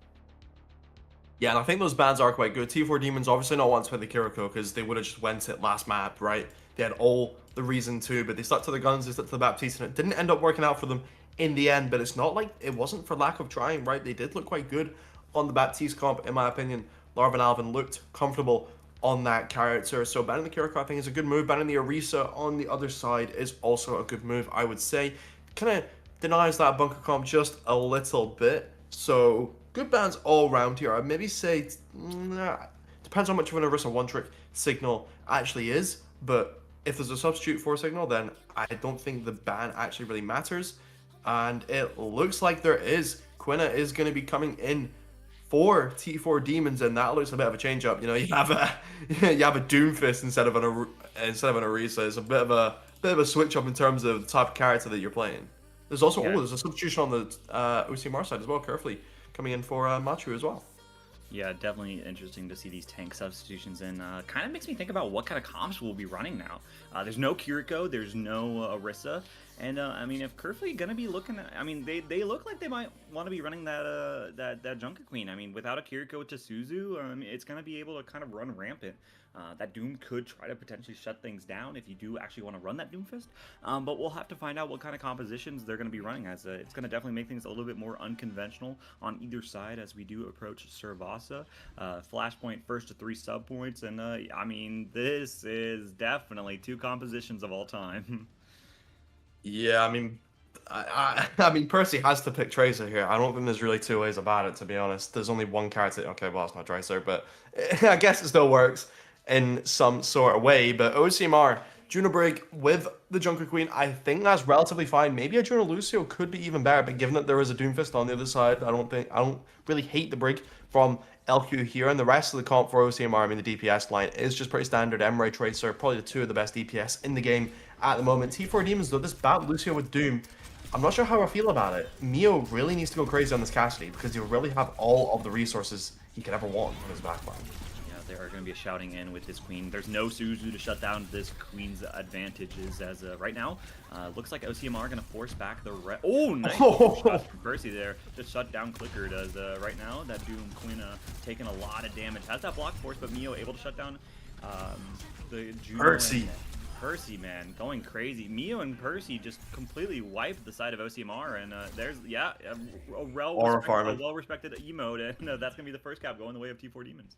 Yeah, and I think those bans are quite good. T4 Demons obviously not want to play the Kiriko because they would have just went it last map, right? They had all the reason to, but they stuck to the guns, they stuck to the Baptiste, and it didn't end up working out for them in the end. But it's not like it wasn't for lack of trying, right? They did look quite good on the Baptiste comp, in my opinion. Larvin Alvin looked comfortable on that character. So banning the Kiriko, I think, is a good move. Banning the Orisa on the other side is also a good move, I would say. Kind of denies that bunker comp just a little bit. So good bans all around here. I'd maybe say, depends how much of an Orisa one-trick Signal actually is. But if there's a substitute for Signal, then I don't think the ban actually really matters. And it looks like there is. Quina is going to be coming in for T4 Demons, and that looks a bit of a change up. You know, you have a Doomfist instead of an Orisa. It's a bit of a switch up in terms of the type of character that you're playing. There's also there's a substitution on the OCMR side as well, carefully coming in for Machu as well. Yeah, definitely interesting to see these tank substitutions, and kind of makes me think about what kind of comps we'll be running now. There's no Kiriko, there's no Orisa, and I mean, if Kerfly gonna be looking at, I mean, they look like they might want to be running that Junker Queen. I mean, without a Kiriko to Suzu, it's gonna be able to kind of run rampant. That Doom could try to potentially shut things down if you do actually want to run that Doomfist, but we'll have to find out what kind of compositions they're going to be running, as it's going to definitely make things a little bit more unconventional on either side as we do approach Servasa. Flashpoint first to 3 sub points, and I mean, this is definitely 2 compositions of all time. Yeah, I mean, I mean, Percy has to pick Tracer here. I don't think there's really 2 ways about it, to be honest. There's only one character. Okay, well, it's not Tracer, but I guess it still works in some sort of way. But OCMR, Juno Brig with the Junker Queen, I think that's relatively fine. Maybe a Juno Lucio could be even better, but given that there is a Doomfist on the other side, I don't really hate the Brig from LQ here. And the rest of the comp for OCMR, I mean, the DPS line is just pretty standard. Emre, Tracer, probably the 2 of the best DPS in the game at the moment. T4 Demons, though, this Bat Lucio with Doom, I'm not sure how I feel about it. Mio really needs to go crazy on this Cassidy because he'll really have all of the resources he could ever want on his backline. They are going to be shouting in with this queen. There's no Suzu to shut down this queen's advantages, as right now, looks like OCMR going to force back the oh, nice shot from Percy there to shut down Clicker. Does right now that Doom Queen taking a lot of damage, has that block force, but Mio able to shut down the Juno. Percy, man, going crazy. Mio and Percy just completely wiped the side of OCMR, and there's, yeah, a well-respected emote, and that's going to be the first cap going the way of T4 Demons.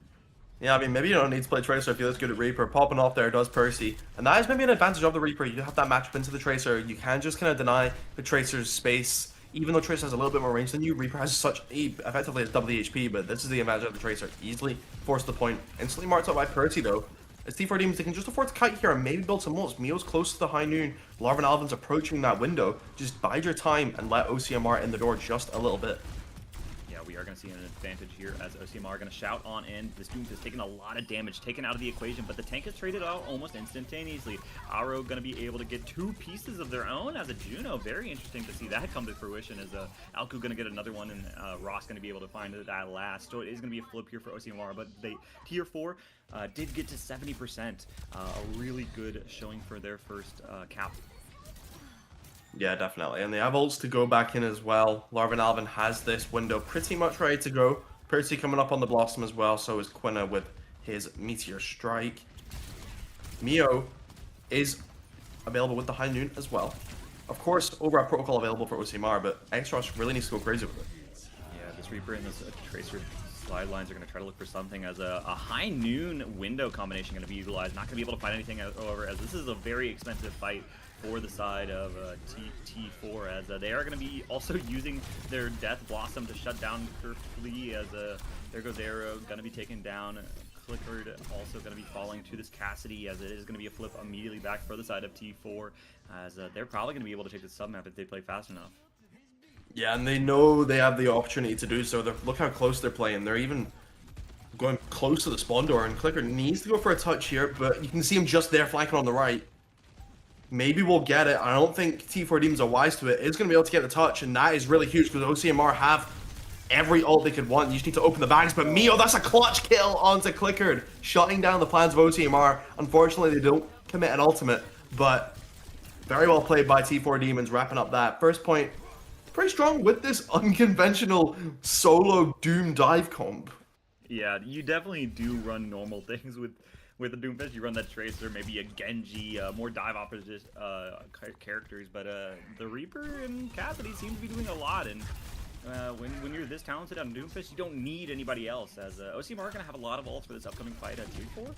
Yeah, I mean, maybe you don't need to play Tracer if you're this good at Reaper. Popping off there does Percy. And that is maybe an advantage of the Reaper. You have that matchup into the Tracer. You can just kind of deny the Tracer's space. Even though Tracer has a little bit more range than you, Reaper has effectively double the HP, but this is the advantage of the Tracer. Easily force the point. Instantly marked up by Percy, though. As T4 Demons, they can just afford to kite here and maybe build some ults. Mio's close to the high noon. Larvin Alvin's approaching that window. Just bide your time and let OCMR in the door just a little bit. We are going to see an advantage here as OCMR are going to shout on in. This Doom is taking a lot of damage taken out of the equation, but the tank is traded out almost instantaneously. Aro going to be able to get 2 pieces of their own as a Juno. Very interesting to see that come to fruition, as Alku going to get another one, and Ross going to be able to find that last. So it is going to be a flip here for OCMR, but they tier 4 did get to 70%. A really good showing for their first cap. Yeah, definitely. And they have ults to go back in as well. Larvin Alvin has this window pretty much ready to go. Percy coming up on the Blossom as well, so is Quina with his Meteor Strike. Mio is available with the High Noon as well. Of course, Overwrap Protocol available for OCMR, but Extros really needs to go crazy with it. Yeah, this Reaper and this Tracer slide lines are going to try to look for something as a High Noon window combination going to be utilized. Not going to be able to find anything, however, as this is a very expensive fight for the side of T4, as they are going to be also using their Death Blossom to shut down Kerfly, as there goes Arrow, going to be taken down. Clickard also going to be falling to this Cassidy, as it is going to be a flip immediately back for the side of T4, as they're probably going to be able to take the sub-map if they play fast enough. Yeah, and they know they have the opportunity to do so. Look how close they're playing. They're even going close to the spawn door, and Clicker needs to go for a touch here, but you can see him just there flanking on the right. Maybe we'll get it. I don't think T4 Demons are wise to it. It's going to be able to get the touch, and that is really huge because OCMR have every ult they could want. You just need to open the bags. But Mio, that's a clutch kill onto Clickard, shutting down the plans of OCMR. Unfortunately, they don't commit an ultimate, but very well played by T4 Demons, wrapping up that first point. Pretty strong with this unconventional solo Doom dive comp. Yeah, you definitely do run normal things with the Doomfist. You run that Tracer, maybe a Genji, more dive opposite characters, but the Reaper and Cassidy seem to be doing a lot. And when you're this talented on Doomfist, you don't need anybody else. As OCMR are gonna have a lot of ults for this upcoming fight at 2-4.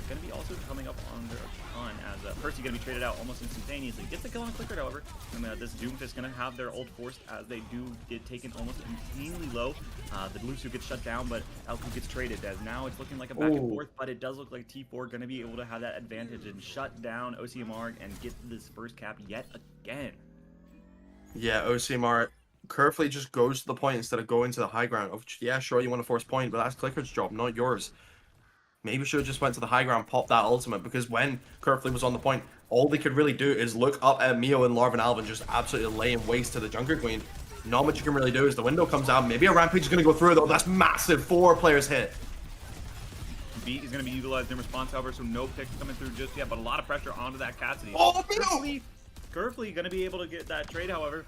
Gonna be also coming up on their ton as Percy gonna be traded out almost instantaneously. Gets the kill on Clickard, however. And this Doomfist gonna have their ult forced as they do get taken almost insanely low. The Lucio gets shut down, but Elku gets traded as now it's looking like a back and forth, but it does look like T4 gonna be able to have that advantage and shut down OCMR and get this first cap yet again. Yeah, OCMR carefully just goes to the point instead of going to the high ground. Yeah, sure, you want to force point, but that's Clickard's job, not yours. Maybe should have just went to the high ground, popped that ultimate, because when Kerfley was on the point, all they could really do is look up at Mio and Larvin Alvin just absolutely laying waste to the Junker Queen. Not much you can really do as the window comes out. Maybe a Rampage is going to go through, though. That's massive. 4 players hit. Beat is going to be utilized in response, however, so no picks coming through just yet, but a lot of pressure onto that Cassidy. Oh, Mio! Kerfley going to be able to get that trade, however.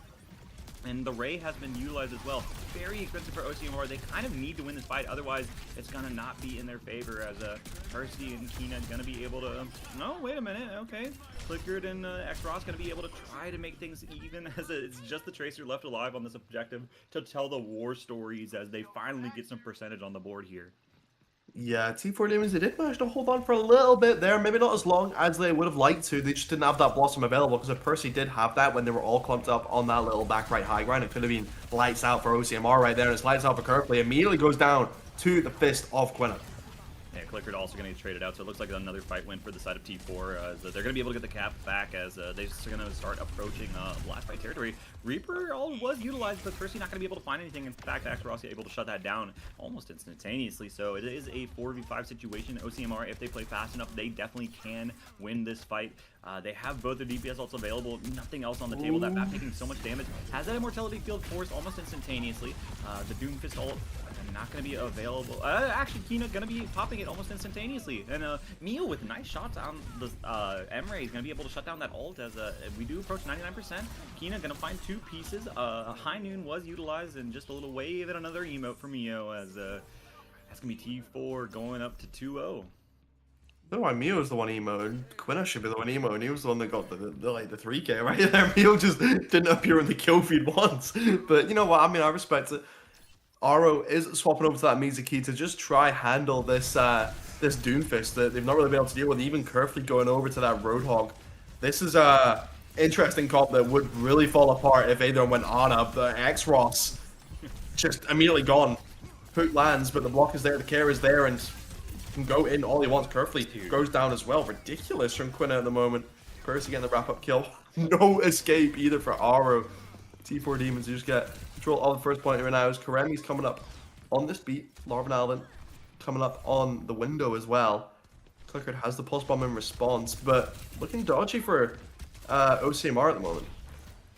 And the Ray has been utilized as well. Very expensive for OCMR. They kind of need to win this fight, otherwise it's going to not be in their favor as Percy and Kina going to be able to... No, wait a minute. Okay. Clickard and X-Ross going to be able to try to make things even as it's just the Tracer left alive on this objective to tell the war stories as they finally get some percentage on the board here. Yeah, T4 Demons, they did manage to hold on for a little bit there. Maybe not as long as they would have liked to. They just didn't have that Blossom available, because if Percy did have that when they were all clumped up on that little back right high ground, it could have been lights out for OCMR right there. And it's lights out for Kerfley. Immediately goes down to the fist of Quina. Yeah, Clickard also going to get traded out, so it looks like another fight win for the side of T4. They're going to be able to get the cap back as they're going to start approaching last fight territory. Reaper all was utilized, but Percy not going to be able to find anything. In fact, X-Ross able to shut that down almost instantaneously, so it is a 4v5 situation. OCMR, if they play fast enough, they definitely can win this fight. They have both their DPS ults available, nothing else on the table. That map taking so much damage. Has that immortality field forced almost instantaneously. The Doomfist ult not going to be available. Actually, Kina going to be popping it almost instantaneously. And Mio with nice shots on the Emre is going to be able to shut down that ult as we do approach 99%. Kina going to find 2 pieces. High Noon was utilized and just a little wave and another emote for Mio as that's going to be T4 going up to 2-0. I don't know why Mio was the one emo. Quina should be the one emo, and he was the one that got the 3k right there. Mio just didn't appear in the kill feed once. But you know what? I mean, I respect it. Aro is swapping over to that Mizuki to just try handle this this Doomfist that they've not really been able to deal with. Even Kerfley going over to that Roadhog. This is a interesting comp that would really fall apart if Adon went Ana, but X-Ross just immediately gone. Hook lands, but the block is there, the care is there, and can go in all he wants. Kerfley goes down as well. Ridiculous from Quina at the moment. Percy getting the wrap-up kill. No escape either for Aro. T4 Demons just get control of the first point right now as Karemi's coming up on this beat. Larvin Alvin coming up on the window as well. Clickard has the pulse bomb in response, but looking dodgy for OCMR at the moment.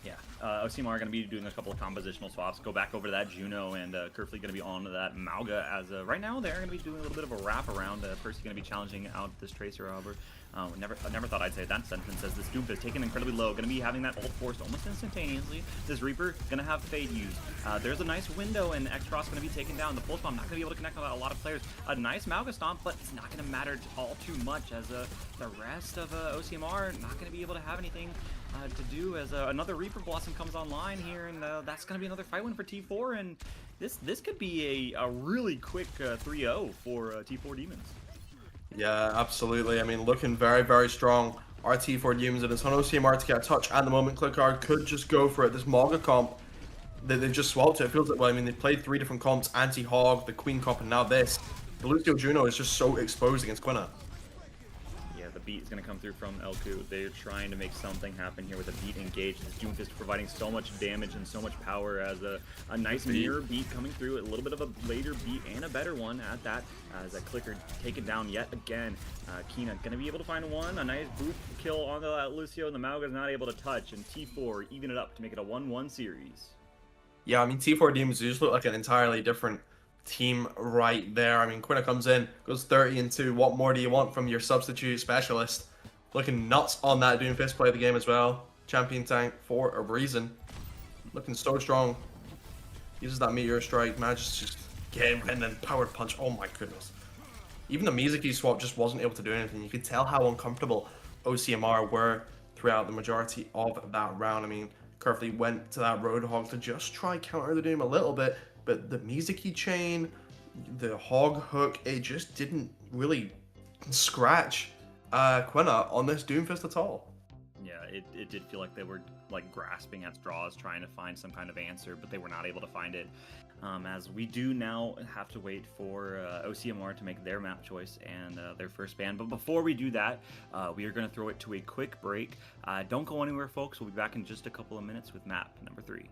Yeah, OCMR are going to be doing a couple of compositional swaps. Go back over to that Juno, and Kerfley going to be on to that Mauga as right now they're going to be doing a little bit of a wrap around. Percy going to be challenging out this Tracer, however. I never thought I'd say that sentence as this Doomfist taken incredibly low, going to be having that ult forced almost instantaneously. This Reaper going to have Fade used. There's a nice window, and X-Cross going to be taken down. The Pulse Bomb not going to be able to connect with a lot of players. A nice Mauga Stomp, but it's not going to matter all too much as the rest of OCMR not going to be able to have anything to do as another Reaper Blossom comes online here, and that's going to be another fight win for T4, and this could be a really quick 3-0 for T4 Demons. Yeah, absolutely. I mean, looking very, very strong. RT4 Demons, and it's on OCMR to get a touch at the moment. Clickard could just go for it. This Mauga comp, they've just swapped it. It feels like, well, I mean, they've played 3 different comps, Anti-Hog, the Queen comp, and now this. The Lucio Juno is just so exposed against Quina. Yeah, the beat is going to come through from Elku. They're trying to make something happen here with a beat engaged. This Doomfist providing so much damage and so much power as a nice mirror beat coming through. A little bit of a later beat and a better one at that. As that Clicker taken down yet again. Kina going to be able to find one. A nice boost kill on the Lucio, and the Mauga is not able to touch. And T4 even it up to make it a 1-1 series. Yeah, I mean, T4 Demons just look like an entirely different team right there. I mean, Quinna comes in, goes 30-2. What more do you want from your substitute specialist? Looking nuts on that Doomfist play of the game as well. Champion tank for a reason. Looking so strong. Uses that Meteor Strike, manages to just get him, and then Powered Punch. Oh my goodness. Even the Mizuki swap just wasn't able to do anything. You could tell how uncomfortable OCMR were throughout the majority of that round. I mean, Curfley went to that Roadhog to just try counter the Doom a little bit, but the Mizuki chain, the Hog Hook, it just didn't really scratch Quinna on this Doomfist at all. Yeah, it did feel like they were like grasping at straws, trying to find some kind of answer, but they were not able to find it. As we do now have to wait for OCMR to make their map choice and their first ban. But before we do that, we are going to throw it to a quick break. Don't go anywhere, folks. We'll be back in just a couple of minutes with map number 3.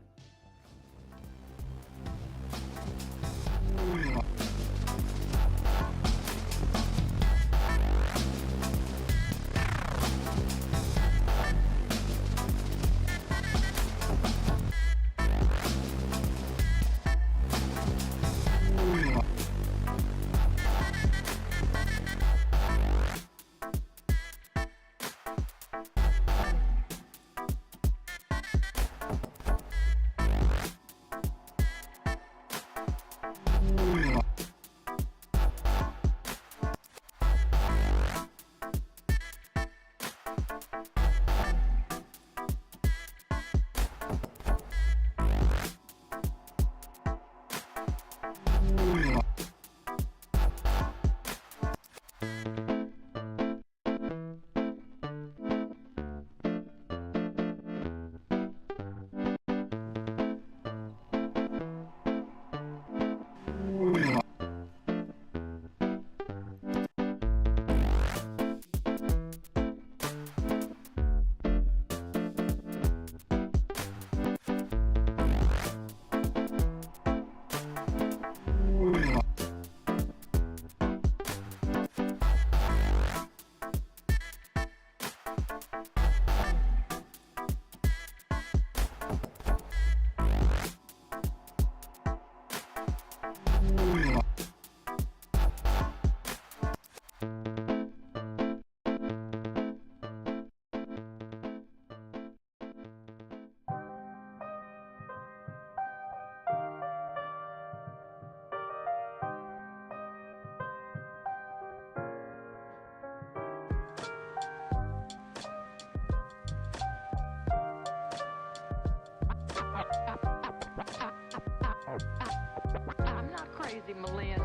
I'm not crazy, Malin.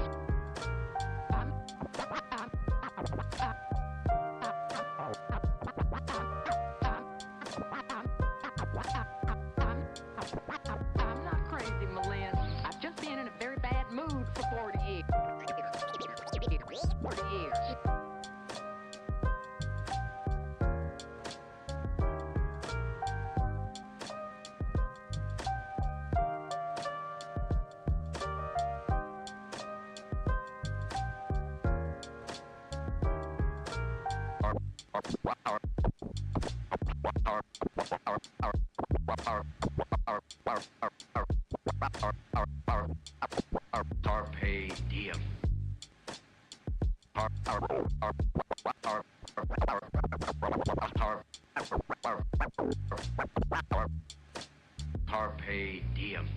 I'm not crazy, Malin. I've just been in a very bad mood for 40 years. 40 years. Carpe diem. Carpe diem.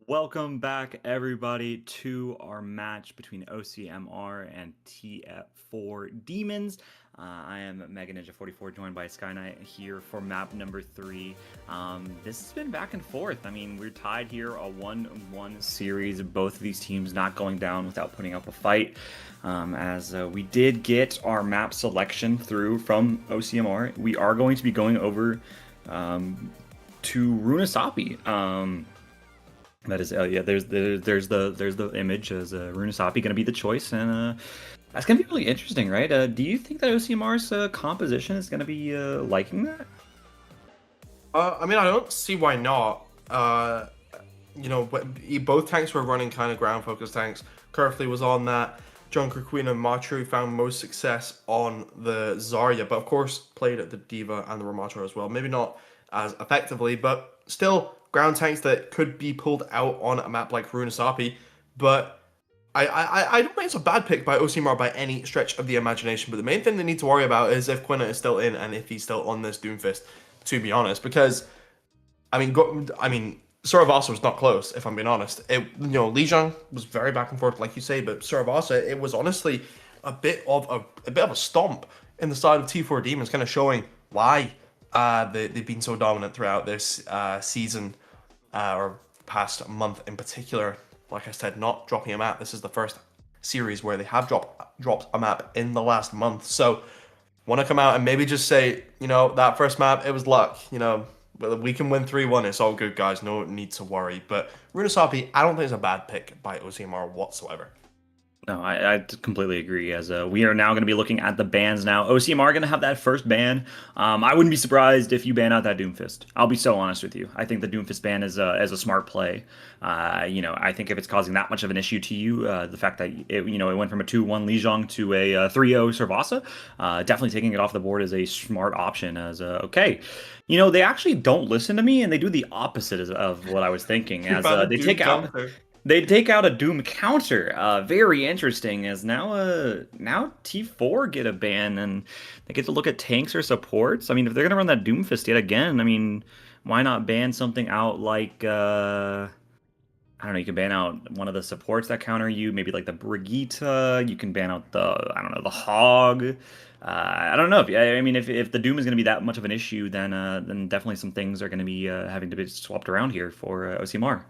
Welcome back, everybody, to our match between OCMR and TF4 Demons. I am Mega Ninja 44, joined by Sky Knight here for map number 3. This has been back and forth. I mean, we're tied here, a 1-1 series. Both of these teams not going down without putting up a fight. As we did get our map selection through from OCMR, we are going to be going over to Runasapi. That is, yeah. There's the image as Runasapi going to be the choice, and that's going to be really interesting, right? Do you think that OCMR's composition is going to be liking that? I mean, I don't see why not. You know, both tanks were running kind of ground-focused tanks. Kerfley was on that. Junker Queen and Machu found most success on the Zarya, but of course played at the D.Va and the Ramattra as well. Maybe not as effectively, but still ground tanks that could be pulled out on a map like Runasapi. But I don't think it's a bad pick by OCMR by any stretch of the imagination. But the main thing they need to worry about is if Quina is still in and if he's still on this Doomfist, to be honest. Because, I mean, Suravasa was not close, if I'm being honest. Lijiang was very back and forth, like you say, but Suravasa, it was honestly a bit of a stomp in the side of T4 Demons, kind of showing why they've been so dominant throughout this season or past month in particular. Like I said, not dropping a map. This is the first series where they have dropped a map in the last month. So, want to come out and maybe just say, that first map, it was luck, we can win 3-1. It's all good, guys. No need to worry. But Runasapi, I don't think it's a bad pick by OCMR whatsoever. No, I completely agree. As we are now going to be looking at the bans now. OCMR going to have that first ban. I wouldn't be surprised if you ban out that Doomfist. I'll be so honest with you. I think the Doomfist ban is a smart play. I think if it's causing that much of an issue to you, the fact that it went from a 2-1 Lijiang to a 3-0 Servasa, definitely taking it off the board is a smart option. As okay, they actually don't listen to me and they do the opposite of what I was thinking. As they take out. They take out a Doom counter. Very interesting, as now T4 get a ban, and they get to look at tanks or supports. I mean, if they're going to run that Doomfist yet again, I mean, why not ban something out like, I don't know, you can ban out one of the supports that counter you, maybe like the Brigitte. You can ban out the Hog. I don't know. If the Doom is going to be that much of an issue, then definitely some things are going to be having to be swapped around here for OCMR.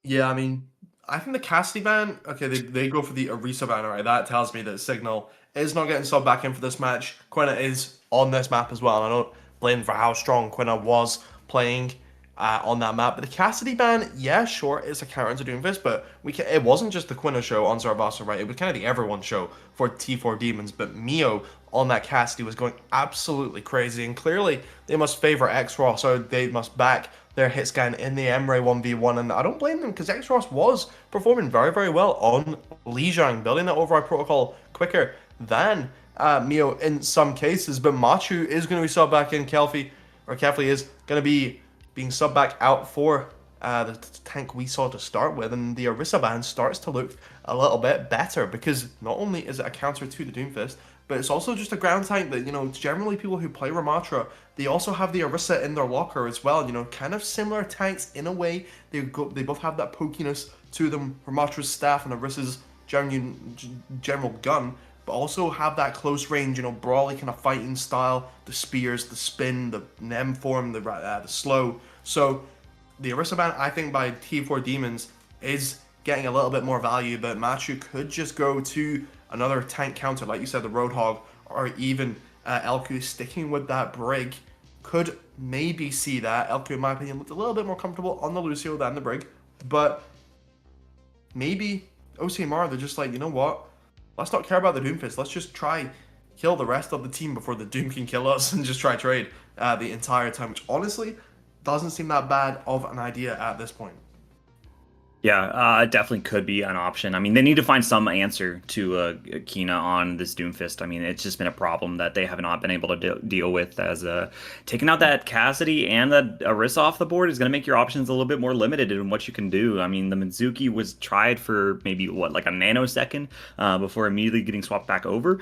Yeah, I mean, I think the Cassidy ban, okay, they go for the Orisa ban, right? That tells me that Signal is not getting subbed back in for this match. Quina is on this map as well, and I don't blame for how strong Quina was playing on that map. But the Cassidy ban, yeah, sure, it's a counter to Doomfist, but it wasn't just the Quina show on Zarvasa, right? It was kind of the everyone show for T4 Demons, but Mio on that Cassidy was going absolutely crazy, and clearly they must favor X-Raw, so they must back their hit scan in the Emre 1v1, and I don't blame them because X-Ross was performing very, very well on Lijiang, building that override protocol quicker than Mio in some cases, but Machu is going to be subbed back in, Kefli is going to be being subbed back out for the tank we saw to start with, and the Orisa ban starts to look a little bit better because not only is it a counter to the Doomfist, but it's also just a ground tank that, generally people who play Ramattra, they also have the Orisa in their locker as well, kind of similar tanks in a way. They both have that pokiness to them, Ramatra's staff and Orisa's general gun, but also have that close range, brawly kind of fighting style, the spears, the spin, the Nem form, the slow. So the Orisa ban, I think, by T4 Demons is getting a little bit more value, but Machu could just go to another tank counter, like you said, the Roadhog, or even Elku sticking with that Brig. Could maybe see that. Elku, in my opinion, looked a little bit more comfortable on the Lucio than the Brig, but maybe OCMR, they're just like, you know what? Let's not care about the Doomfist. Let's just try kill the rest of the team before the Doom can kill us and just try trade the entire time, which honestly doesn't seem that bad of an idea at this point. Yeah, it definitely could be an option. I mean, they need to find some answer to Kina on this Doomfist. I mean, it's just been a problem that they have not been able to deal with, as taking out that Cassidy and that Orisa off the board is going to make your options a little bit more limited in what you can do. I mean, the Mizuki was tried for maybe, like a nanosecond before immediately getting swapped back over.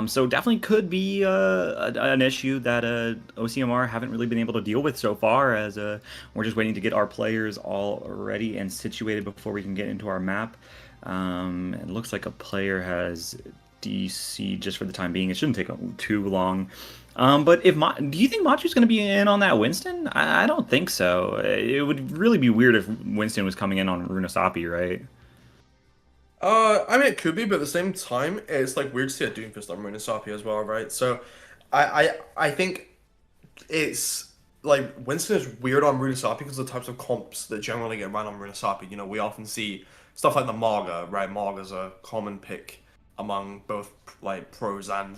So definitely could be an issue that OCMR haven't really been able to deal with so far, as we're just waiting to get our players all ready and situated before we can get into our map. It looks like a player has DC just for the time being. It shouldn't take too long. But do you think Machu's going to be in on that Winston? I don't think so. It would really be weird if Winston was coming in on Runasapi, right? I mean, it could be, but at the same time, it's like weird to see a Doomfist on Runasapi as well, right? So, I think it's like Winston is weird on Runasapi because of the types of comps that generally get run on Runasapi. We often see stuff like the Marga, right? Marga's a common pick among both like pros and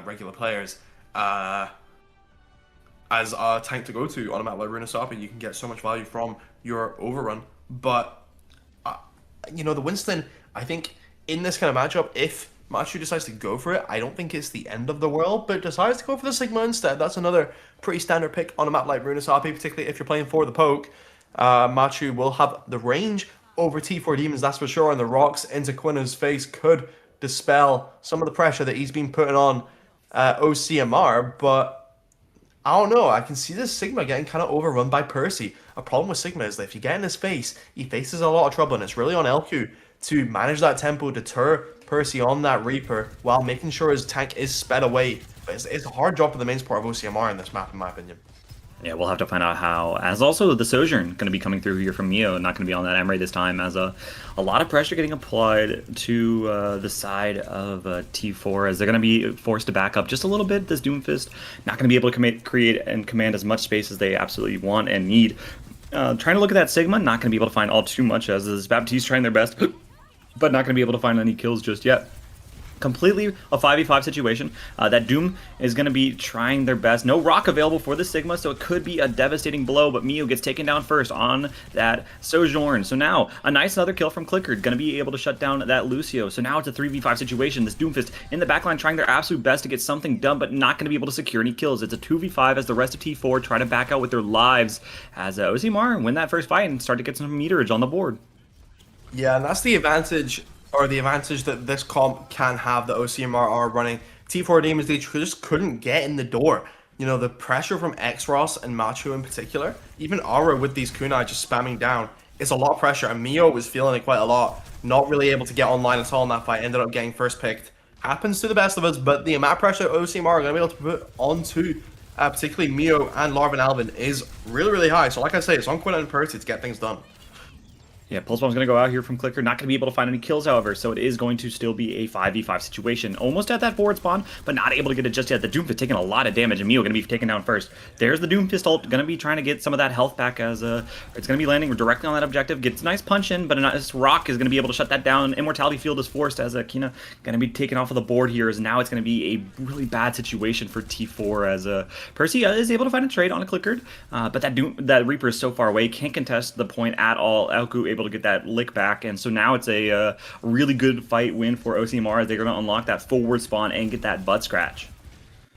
regular players. And as a tank to go to on a map like Runasapi. You can get so much value from your overrun. But, you know, the Winston, I think in this kind of matchup, if Machu decides to go for it, I don't think it's the end of the world, but decides to go for the Sigma instead. That's another pretty standard pick on a map like Runasapi, particularly if you're playing for the poke. Machu will have the range over T4 Demons, that's for sure, and the rocks into Quina's face could dispel some of the pressure that he's been putting on OCMR, but I don't know, I can see this Sigma getting kind of overrun by Percy. A problem with Sigma is that if you get in his face, he faces a lot of trouble, and it's really on LQ to manage that tempo, deter Percy on that Reaper, while making sure his tank is sped away. But it's a hard job for the main support of OCMR in this map, in my opinion. Yeah, we'll have to find out how. As also the Sojourn going to be coming through here from Mio, not going to be on that Emery this time, as a lot of pressure getting applied to the side of T4, as they're going to be forced to back up just a little bit. This Doomfist not going to be able to create and command as much space as they absolutely want and need. Trying to look at that Sigma, not going to be able to find all too much, as this Baptiste trying their best, but not going to be able to find any kills just yet. Completely a 5v5 situation. That Doom is going to be trying their best. No rock available for the Sigma, so it could be a devastating blow, but Mio gets taken down first on that Sojourn. So now, a nice another kill from Clicker. Going to be able to shut down that Lucio. So now it's a 3v5 situation. This Doomfist in the backline trying their absolute best to get something done, but not going to be able to secure any kills. It's a 2v5 as the rest of T4 try to back out with their lives as OCMR win that first fight and start to get some meterage on the board. Yeah, and that's the advantage, or the advantage that this comp can have, that OCMR are running. T4 Demons, they just couldn't get in the door. You know, the pressure from X-Ross and Machu in particular, even Aura with these kunai just spamming down, it's a lot of pressure, and Mio was feeling it quite a lot. Not really able to get online at all in that fight, ended up getting first picked. Happens to the best of us, but the amount of pressure OCMR are going to be able to put onto particularly Mio and Larvin Alvin is really, really high. So like I say, it's on Quina and Percy to get things done. Yeah, Pulse Bomb's going to go out here from Clicker. Not going to be able to find any kills, however, so it is going to still be a 5v5 situation. Almost at that forward spawn, but not able to get it just yet. The Doomfist taking a lot of damage, and Mio going to be taken down first. There's the Doomfist ult, going to be trying to get some of that health back, as it's going to be landing directly on that objective. Gets a nice punch in, but a nice rock is going to be able to shut that down. Immortality Field is forced, as Kina going to be taken off of the board here, as now it's going to be a really bad situation for T4, as Percy is able to find a trade on a Clicker, but that Reaper is so far away, can't contest the point at all. Elku able to get that lick back, and so now it's a really good fight win for OCMR, as they're going to unlock that forward spawn and get that butt scratch.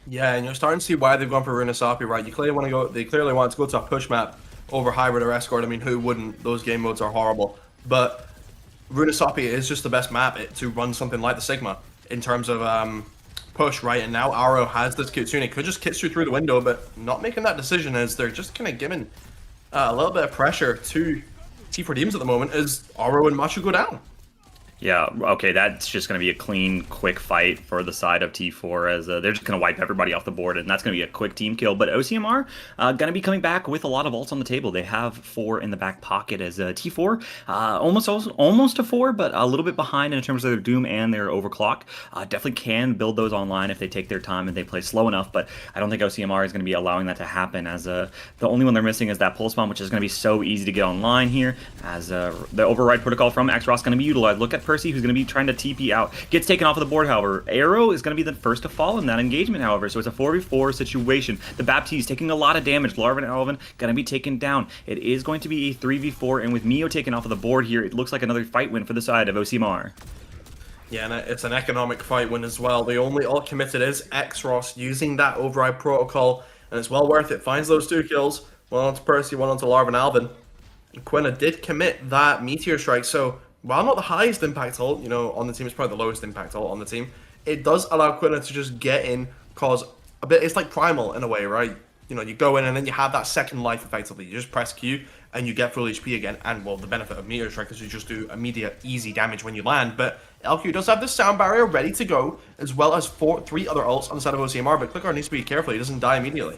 Yeah, and you're starting to see why they've gone for Runasapi, right? They clearly want to go to a push map over Hybrid or Escort. I mean, who wouldn't? Those game modes are horrible. But Runasapi is just the best map to run something like the Sigma in terms of push, right? And now Arrow has this Kitsune. It could just Kitsu through the window, but not making that decision, as they're just kind of giving a little bit of pressure to T4 Demons at the moment as Aro and Machu go down. Yeah, okay, that's just going to be a clean, quick fight for the side of T4, as they're just going to wipe everybody off the board, and that's going to be a quick team kill. But OCMR going to be coming back with a lot of ults on the table. They have 4 in the back pocket, as T4 almost a 4, but a little bit behind in terms of their Doom and their Overclock. Definitely can build those online if they take their time and they play slow enough, but I don't think OCMR is going to be allowing that to happen, as the only one they're missing is that Pulse Bomb, which is going to be so easy to get online here, as the Override Protocol from X-Ross going to be utilized. Look at Percy, who's going to be trying to TP out. Gets taken off of the board, however. Arrow is going to be the first to fall in that engagement, however. So it's a 4v4 situation. The Baptiste taking a lot of damage. Larvin and Alvin going to be taken down. It is going to be a 3v4, and with Mio taken off of the board here, it looks like another fight win for the side of OCMR. Yeah, and it's an economic fight win as well. The only ult committed is X-Ross using that Override Protocol, and it's well worth it. Finds those 2 kills. One onto Percy, one onto Larvin Alvin. And Quina did commit that Meteor Strike, so while not the highest impact ult, you know, on the team, it's probably the lowest impact ult on the team, it does allow Quina to just get in, cause a bit, it's like Primal in a way, right? You know, you go in and then you have that second life effectively. You just press Q and you get full HP again, and well, the benefit of Meteor Strike is you just do immediate, easy damage when you land, but LQ does have the sound barrier ready to go, as well as 3 other ults on the side of OCMR, but Clicker needs to be careful, he doesn't die immediately.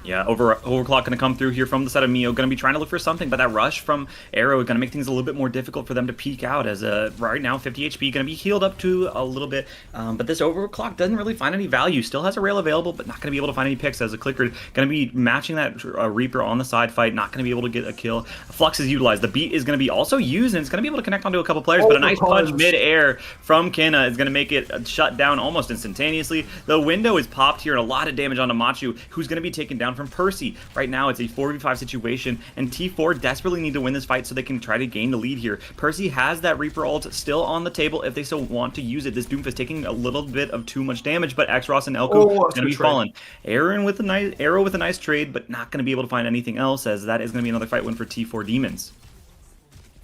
Yeah, Overclock going to come through here from the side of Mio. Going to be trying to look for something, but that rush from Arrow is going to make things a little bit more difficult for them to peek out, as right now 50 HP going to be healed up to a little bit. But this Overclock doesn't really find any value. Still has a rail available, but not going to be able to find any picks, as a Clicker going to be matching that Reaper on the side fight. Not going to be able to get a kill. Flux is utilized. The beat is going to be also used, and it's going to be able to connect onto a couple players, but a nice punch mid-air from Kina is going to make it shut down almost instantaneously. The window is popped here, and a lot of damage onto Machu, who's going to be taken down from Percy. Right now, it's a 4v5 situation, and T4 desperately need to win this fight so they can try to gain the lead here. Percy has that Reaper ult still on the table if they still want to use it. This Doomfist taking a little bit of too much damage, but Xross and Elko going to be fallen. Aaron with a nice trade, but not going to be able to find anything else, as that is going to be another fight win for T4 Demons.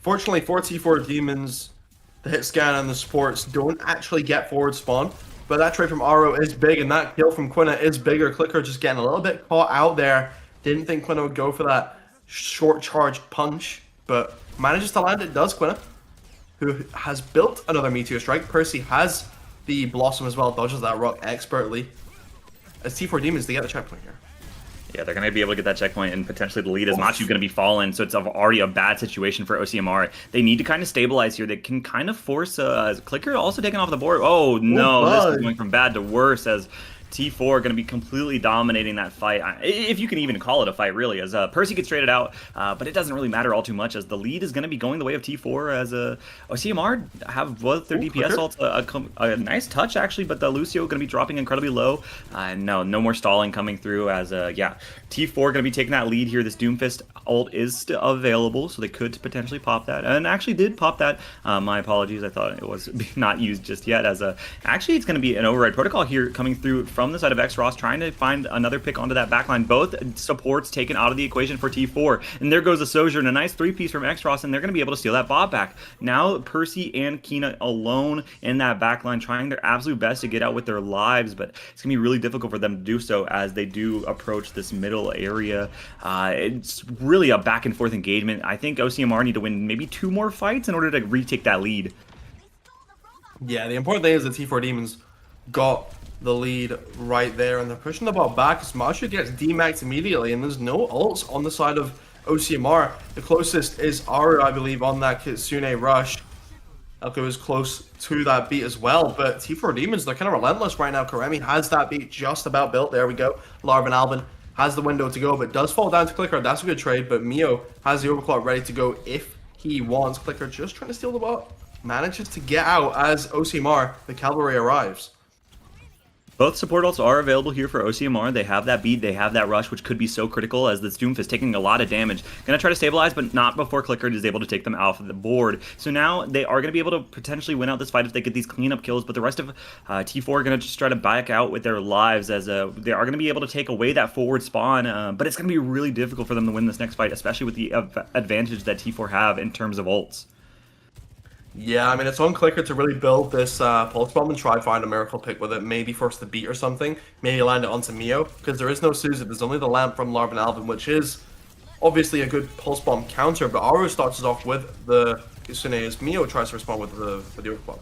Fortunately for T4 Demons, the hit scan and the supports don't actually get forward spawn, but that trade from Aro is big, and that kill from Quina is bigger. Clicker just getting a little bit caught out there. Didn't think Quina would go for that short charge punch, but manages to land it. Does Quina, who has built another Meteor Strike. Percy has the Blossom as well, dodges that rock expertly. As T4 Demons, they get the checkpoint here. Yeah, they're going to be able to get that checkpoint and potentially the lead as Machu's going to be fallen, so it's already a bad situation for OCMR. They need to kind of stabilize here. They can kind of force Clicker also taken off the board. Oh, no, this is going from bad to worse as T4 going to be completely dominating that fight, if you can even call it a fight, really, as Percy gets traded out, but it doesn't really matter all too much, as the lead is going to be going the way of T4, as OCMR have both their DPS ults, a nice touch, actually, but the Lucio going to be dropping incredibly low. No more stalling coming through, as, yeah, T4 going to be taking that lead here. This Doomfist ult is still available, so they could potentially pop that, and actually did pop that. My apologies, I thought it was not used just yet, as actually it's going to be an override protocol here coming through from the side of Xross, trying to find another pick onto that backline. Both supports taken out of the equation for T4, and there goes a Sojourn, a nice 3-piece from Xross, and they're going to be able to steal that Bob back. Now Percy and Kina alone in that backline, trying their absolute best to get out with their lives, but it's going to be really difficult for them to do so as they do approach this middle area. It's really a back and forth engagement. I think OCMR need to win maybe 2 more fights in order to retake that lead. Yeah, the important thing is that T4 Demons got the lead right there, and they're pushing the ball back as Machu gets demaxed immediately, and there's no ults on the side of OCMR. The closest is Aru, I believe, on that Kitsune rush. Elko is close to that beat as well, but T4 Demons, they're kind of relentless right now. Karemi has that beat just about built. There we go. Larvin Alvin has the window to go, but does fall down to Clicker. That's a good trade, but Mio has the overclock ready to go if he wants. Clicker just trying to steal the ball. Manages to get out as OCMR, the cavalry, arrives. Both support ults are available here for OCMR. They have that beat, they have that rush, which could be so critical, as this Doomfist taking a lot of damage. Gonna try to stabilize, but not before Clicker is able to take them off the board. So now they are gonna be able to potentially win out this fight if they get these cleanup kills, but the rest of T4 are gonna just try to back out with their lives, as they are gonna be able to take away that forward spawn, but it's gonna be really difficult for them to win this next fight, especially with the advantage that T4 have in terms of ults. Yeah, I mean, it's on Clicker to really build this pulse bomb and try to find a miracle pick with it. Maybe force the beat or something. Maybe land it onto Mio, because there is no Susan. There's only the lamp from Larvin Alvin, which is obviously a good pulse bomb counter. But Aru starts us off with the Kitsune as Mio tries to respond with the overclock.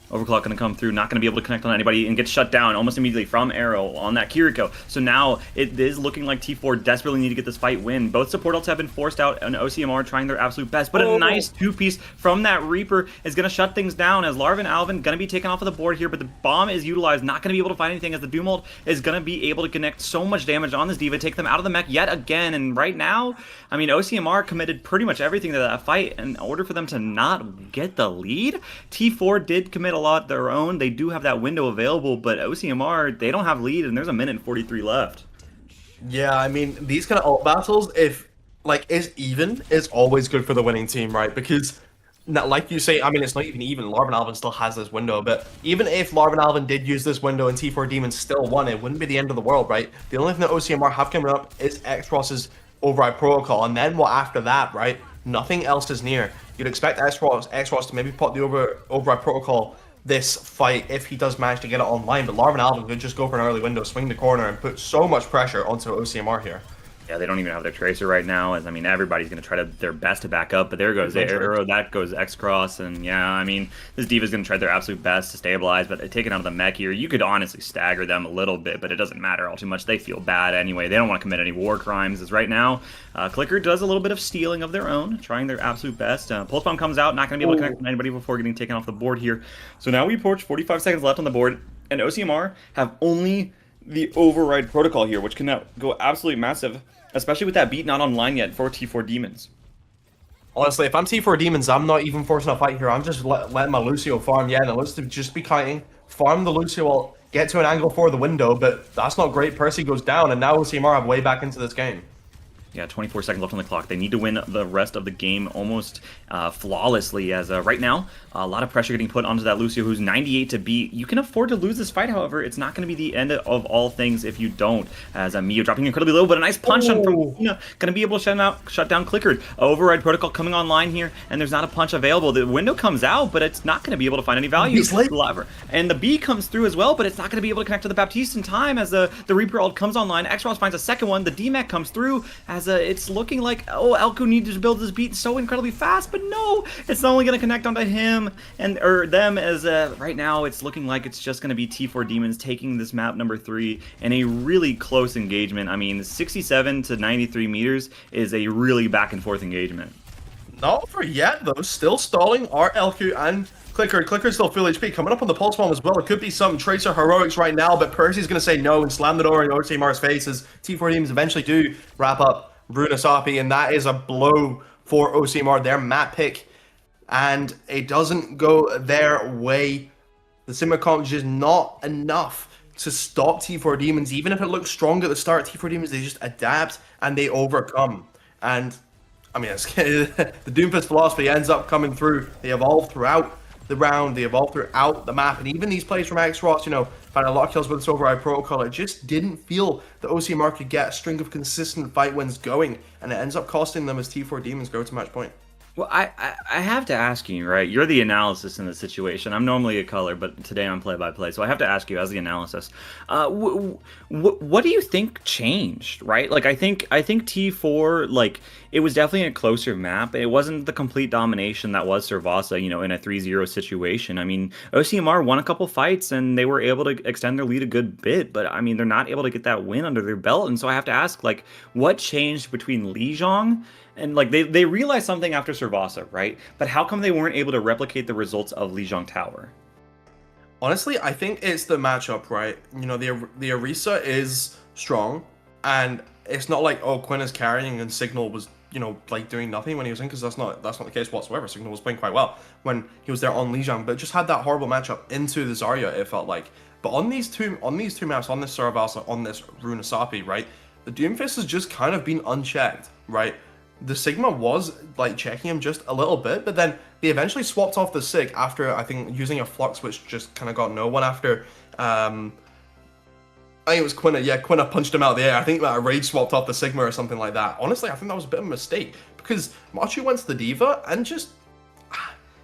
Overclock going to come through, not going to be able to connect on anybody, and get shut down almost immediately from Arrow on that Kiriko. So now it is looking like T4 desperately need to get this fight win. Both support ults have been forced out, and OCMR trying their absolute best, but a nice 2-piece from that Reaper is going to shut things down, as Larvin Alvin going to be taken off of the board here, but the bomb is utilized, not going to be able to find anything, as the Doom ult is going to be able to connect so much damage on this D.Va, take them out of the mech yet again, and right now, I mean, OCMR committed pretty much everything to that fight in order for them to not get the lead. T4 did commit a lot their own. They do have that window available, but OCMR, they don't have lead, and there's a minute and 43 left. Yeah, I mean, these kind of ult battles, if like is even, is always good for the winning team, right? Because like you say, I mean, it's not even. Larvin Alvin still has this window, but even if Larvin Alvin did use this window and T4 Demons still won, it wouldn't be the end of the world, right? The only thing that OCMR have coming up is Xross's override protocol, and then what after that, right? Nothing else is near. You'd expect Xross to maybe put the override protocol this fight if he does manage to get it online, but Larvin Alvin could just go for an early window, swing the corner, and put so much pressure onto OCMR here. Yeah, they don't even have their Tracer right now, as I mean, everybody's going to try their best to back up, but there goes the Arrow, that goes X-Cross, and yeah, I mean, this D.Va's going to try their absolute best to stabilize, but taking out of the mech here, you could honestly stagger them a little bit, but it doesn't matter all too much. They feel bad anyway. They don't want to commit any war crimes, as right now, Clicker does a little bit of stealing of their own, trying their absolute best. Pulse Bomb comes out, not going to be able to connect with anybody before getting taken off the board here. So now we approach 45 seconds left on the board, and OCMR have only the override protocol here, which can now go absolutely massive, especially with that beat not online yet for T4 Demons. Honestly, if I'm T4 Demons, I'm not even forcing a fight here. I'm just letting my Lucio farm. Yeah, and it looks to just be kiting. Farm the Lucio ult get to an angle for the window, but that's not great. Percy goes down, and now OCMR have way back into this game. Yeah, 24 seconds left on the clock. They need to win the rest of the game almost flawlessly, as right now, a lot of pressure getting put onto that Lucio, who's 98 to beat. You can afford to lose this fight, however. It's not going to be the end of all things if you don't, as Mio dropping incredibly low, but a nice punch on from going to be able to shut down Clickered. Override Protocol coming online here, and there's not a punch available. The window comes out, but it's not going to be able to find any value. And the B comes through as well, but it's not going to be able to connect to the Baptiste in time as the Reaper ult comes online. X-Ross finds a second one. The DMAC comes through as it's looking like, oh, Elku needs to build this beat so incredibly fast, but no, it's only going to connect onto him or them, as right now it's looking like it's just going to be T4 Demons taking this map number 3 in a really close engagement. I mean, 67 to 93 meters is a really back and forth engagement. Not over yet, though. Still stalling are Elku and Clicker. Clicker's still full HP. Coming up on the pulse bomb as well. It could be some Tracer heroics right now, but Percy's going to say no and slam the door in OCMR's face as T4 Demons eventually do wrap up Bruna Sapi, and that is a blow for OCMR, their map pick, and it doesn't go their way. The Sigma comp is just not enough to stop T4 Demons. Even if it looks strong at the start, T4 Demons, they just adapt and they overcome. And I mean, the Doomfist philosophy ends up coming through. They evolve throughout the round, they evolve throughout the map, and even these plays from X-Ross, you know, found a lot of kills with this Override Protocol. It just didn't feel that OCMR could get a string of consistent fight wins going, and it ends up costing them as T4 Demons go to match point. Well, I have to ask you, right? You're the analysis in this situation. I'm normally a color, but today I'm play-by-play, so I have to ask you as the analysis. What do you think changed, right? Like, I think T4, like, it was definitely a closer map. It wasn't the complete domination that was Servasa, you know, in a 3-0 situation. I mean, OCMR won a couple fights, and they were able to extend their lead a good bit, but, I mean, they're not able to get that win under their belt, and so I have to ask, like, what changed between Lijiang and, like, they realized something after Servasa, right? But how come they weren't able to replicate the results of Lijiang Tower? Honestly, I think it's the matchup, right? You know, the Orisa is strong, and it's not like, oh, Quinn is carrying and Signal was, you know, like doing nothing when he was in, because that's not the case whatsoever. Signal was playing quite well when he was there on Lijiang, but just had that horrible matchup into the Zarya, it felt like. But on these two maps, on this Servasa, on this Bruna Sapi, right, the Doomfist has just kind of been unchecked, right? The Sigma was, like, checking him just a little bit, but then they eventually swapped off the Sig after, I think, using a Flux, which just kind of got no one after, I think it was Quinna. Yeah, Quinna punched him out of the air. I think that Rage swapped off the Sigma or something like that. Honestly, I think that was a bit of a mistake, because Machu went to the Diva and just,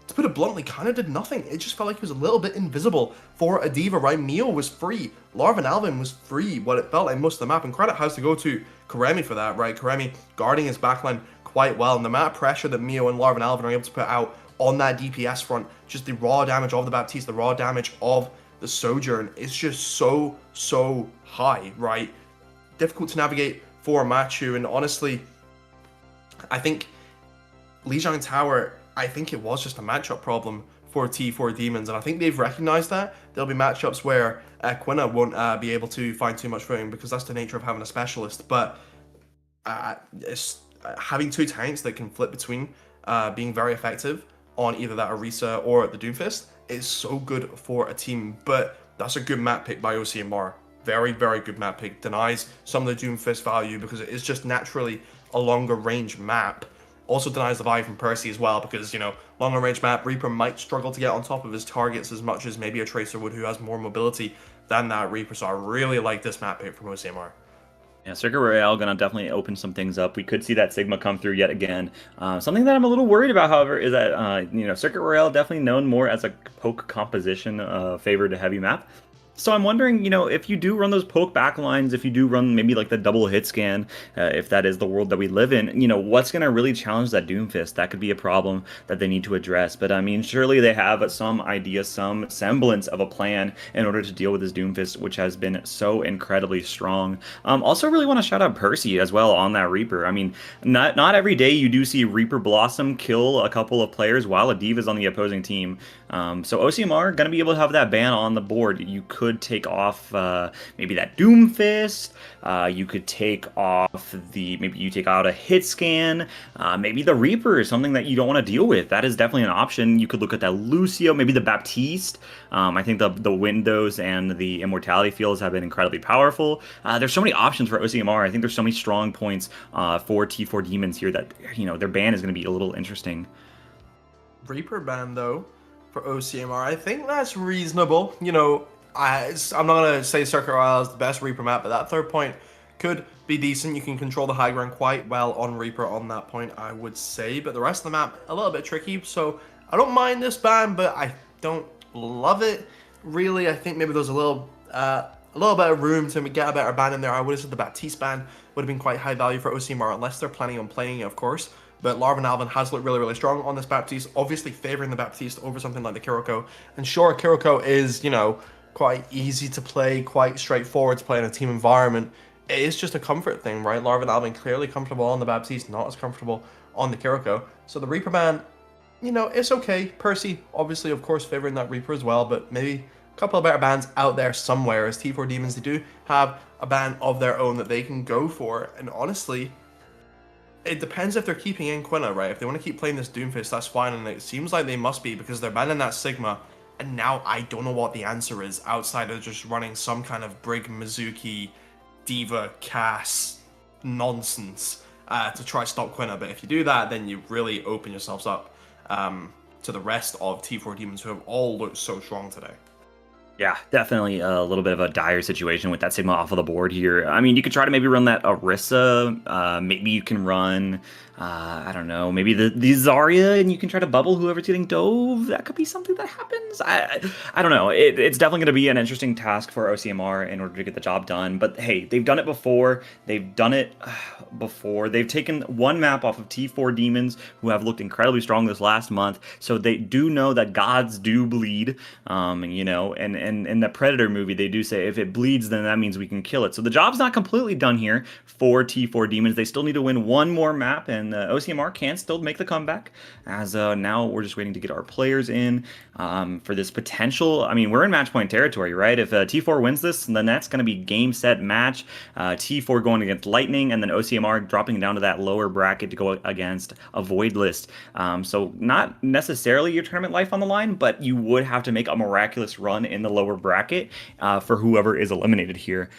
to put it bluntly, kind of did nothing. It just felt like he was a little bit invisible for a Diva, right? Mio was free. Larvin Alvin was free, what it felt like most of the map, and credit has to go to Karemi for that, right? Karemi guarding his backline quite well, and the amount of pressure that Mio and Larvin Alvin are able to put out on that DPS front, just the raw damage of the Baptiste, the raw damage of the Sojourn is just so high, right? Difficult to navigate for Machu, and honestly, I think Lijiang Tower, I think it was just a matchup problem for T4 Demons, and I think they've recognized that. There'll be matchups where Quinna won't be able to find too much footing, because that's the nature of having a specialist, but it's having two tanks that can flip between being very effective on either that Orisa or the Doomfist is so good for a team. But that's a good map pick by OCMR. Very good map pick. Denies some of the Doomfist value because it is just naturally a longer range map. Also denies the value from Percy as well, because, you know, longer range map, Reaper might struggle to get on top of his targets as much as maybe a Tracer would, who has more mobility than that Reaper. So I really like this map pick from OCMR. Yeah, Circuit Royale gonna definitely open some things up. We could see that Sigma come through yet again. Something that I'm a little worried about, however, is that you know, Circuit Royale definitely known more as a poke composition favored heavy map. So I'm wondering, you know, if you do run those poke backlines, if you do run maybe like the double hit scan, if that is the world that we live in, you know, what's going to really challenge that Doomfist? That could be a problem that they need to address. But I mean, surely they have some idea, some semblance of a plan in order to deal with this Doomfist, which has been so incredibly strong. Also really want to shout out Percy as well on that Reaper. I mean, not every day you do see Reaper Blossom kill a couple of players while a Diva's on the opposing team. So OCMR going to be able to have that ban on the board. You could could take off maybe that Doomfist. You could take off maybe you take out a hit scan. Maybe the Reaper is something that you don't want to deal with. That is definitely an option. You could look at that Lucio, maybe the Baptiste. I think the Windows and the Immortality fields have been incredibly powerful. There's so many options for OCMR. I think there's so many strong points for T4 Demons here that, their ban is going to be a little interesting. Reaper ban, though, for OCMR, I think that's reasonable. I'm not going to say Circuit Royale is the best Reaper map, but that third point could be decent. You can control the high ground quite well on Reaper on that point, I would say. But the rest of the map, a little bit tricky. So I don't mind this ban, but I don't love it. Really, I think maybe there's a little bit of room to get a better ban in there. I would have said the Baptiste ban would have been quite high value for OCMR, unless they're planning on playing it, of course. But Larvin Alvin has looked really, really strong on this Baptiste, obviously favoring the Baptiste over something like the Kiriko. And sure, Kiriko is, quite easy to play, quite straightforward to play in a team environment. It is just a comfort thing, right? Larvin Alvin clearly comfortable on the Baptiste, not as comfortable on the Kiriko. So the Reaper ban, it's okay. Percy, obviously, of course, favoring that Reaper as well, but maybe a couple of better bans out there somewhere. As T4 Demons, they do have a ban of their own that they can go for. And honestly, it depends if they're keeping in Quina, right? If they want to keep playing this Doomfist, that's fine, and it seems like they must be, because they're banning that Sigma, and now I don't know what the answer is, outside of just running some kind of Brig Mizuki, Diva, Cass nonsense to try stop Quina. But if you do that, then you really open yourselves up to the rest of T4 Demons, who have all looked so strong today. Yeah, definitely a little bit of a dire situation with that Sigma off of the board here. I mean, you could try to maybe run that Orisa. Maybe you can run, I don't know, maybe the Zarya, and you can try to bubble whoever's getting dove. That could be something that happens. I don't know. It's definitely going to be an interesting task for OCMR in order to get the job done. But hey, they've done it before. They've done it before. They've taken one map off of T4 Demons, who have looked incredibly strong this last month. So they do know that gods do bleed, and in the Predator movie, they do say if it bleeds, then that means we can kill it. So the job's not completely done here for T4 Demons. They still need to win one more map, and OCMR can still make the comeback, as now we're just waiting to get our players in for this potential. I mean, we're in match point territory, right? If T4 wins this, then that's going to be game, set, match. T4 going against Lightning, and then OCMR dropping down to that lower bracket to go against a Void list. So not necessarily your tournament life on the line, but you would have to make a miraculous run in the lower bracket for whoever is eliminated here.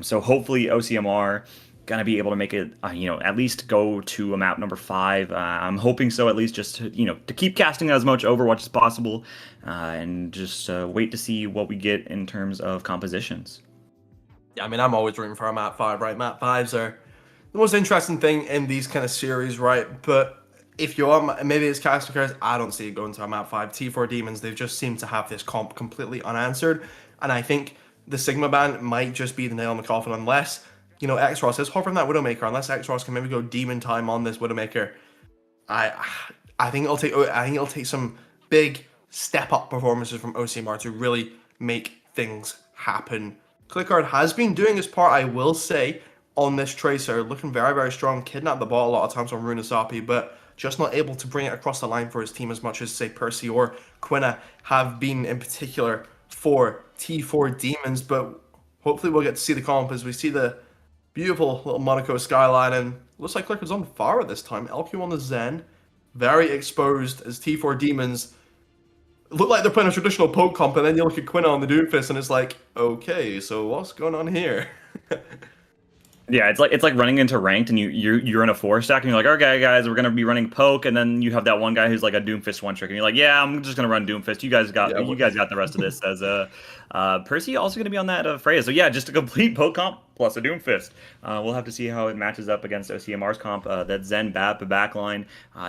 So hopefully OCMR gonna be able to make it, at least go to a map number 5. I'm hoping so, at least, just to keep casting as much Overwatch as possible, and just wait to see what we get in terms of compositions. Yeah, I mean, I'm always rooting for a map 5, right? Map 5s are the most interesting thing in these kind of series, right? But if you are, maybe it's Caster Cares, I don't see it going to a map 5. T4 Demons, they've just seemed to have this comp completely unanswered, and I think the Sigma ban might just be the nail in the coffin, unless X-Ross is hovering that Widowmaker, unless X-Ross can maybe go demon time on this Widowmaker. I think it'll take some big step up performances from OCMR to really make things happen. Clickard has been doing his part, I will say, on this Tracer, looking very, very strong, kidnapped the ball a lot of times on Runasapi, but just not able to bring it across the line for his team as much as, say, Percy or Quina have been in particular for T4 Demons. But hopefully we'll get to see the comp as we see the beautiful little Monaco skyline, and looks like Clicker's on Pharah this time. LQ on the Zen, very exposed as T4 Demons look like they're playing a traditional poke comp, and then you look at Quina on the Doomfist and it's like, okay, so what's going on here? Yeah, it's like running into ranked, and you're in a 4-stack, and you're like, okay, guys, we're gonna be running poke, and then you have that one guy who's like a Doomfist one trick, and you're like, yeah, I'm just gonna run Doomfist. You guys got the rest of this. As Percy also gonna be on that Freya. So yeah, just a complete poke comp plus a Doomfist. We'll have to see how it matches up against OCMR's comp. That Zen Bap backline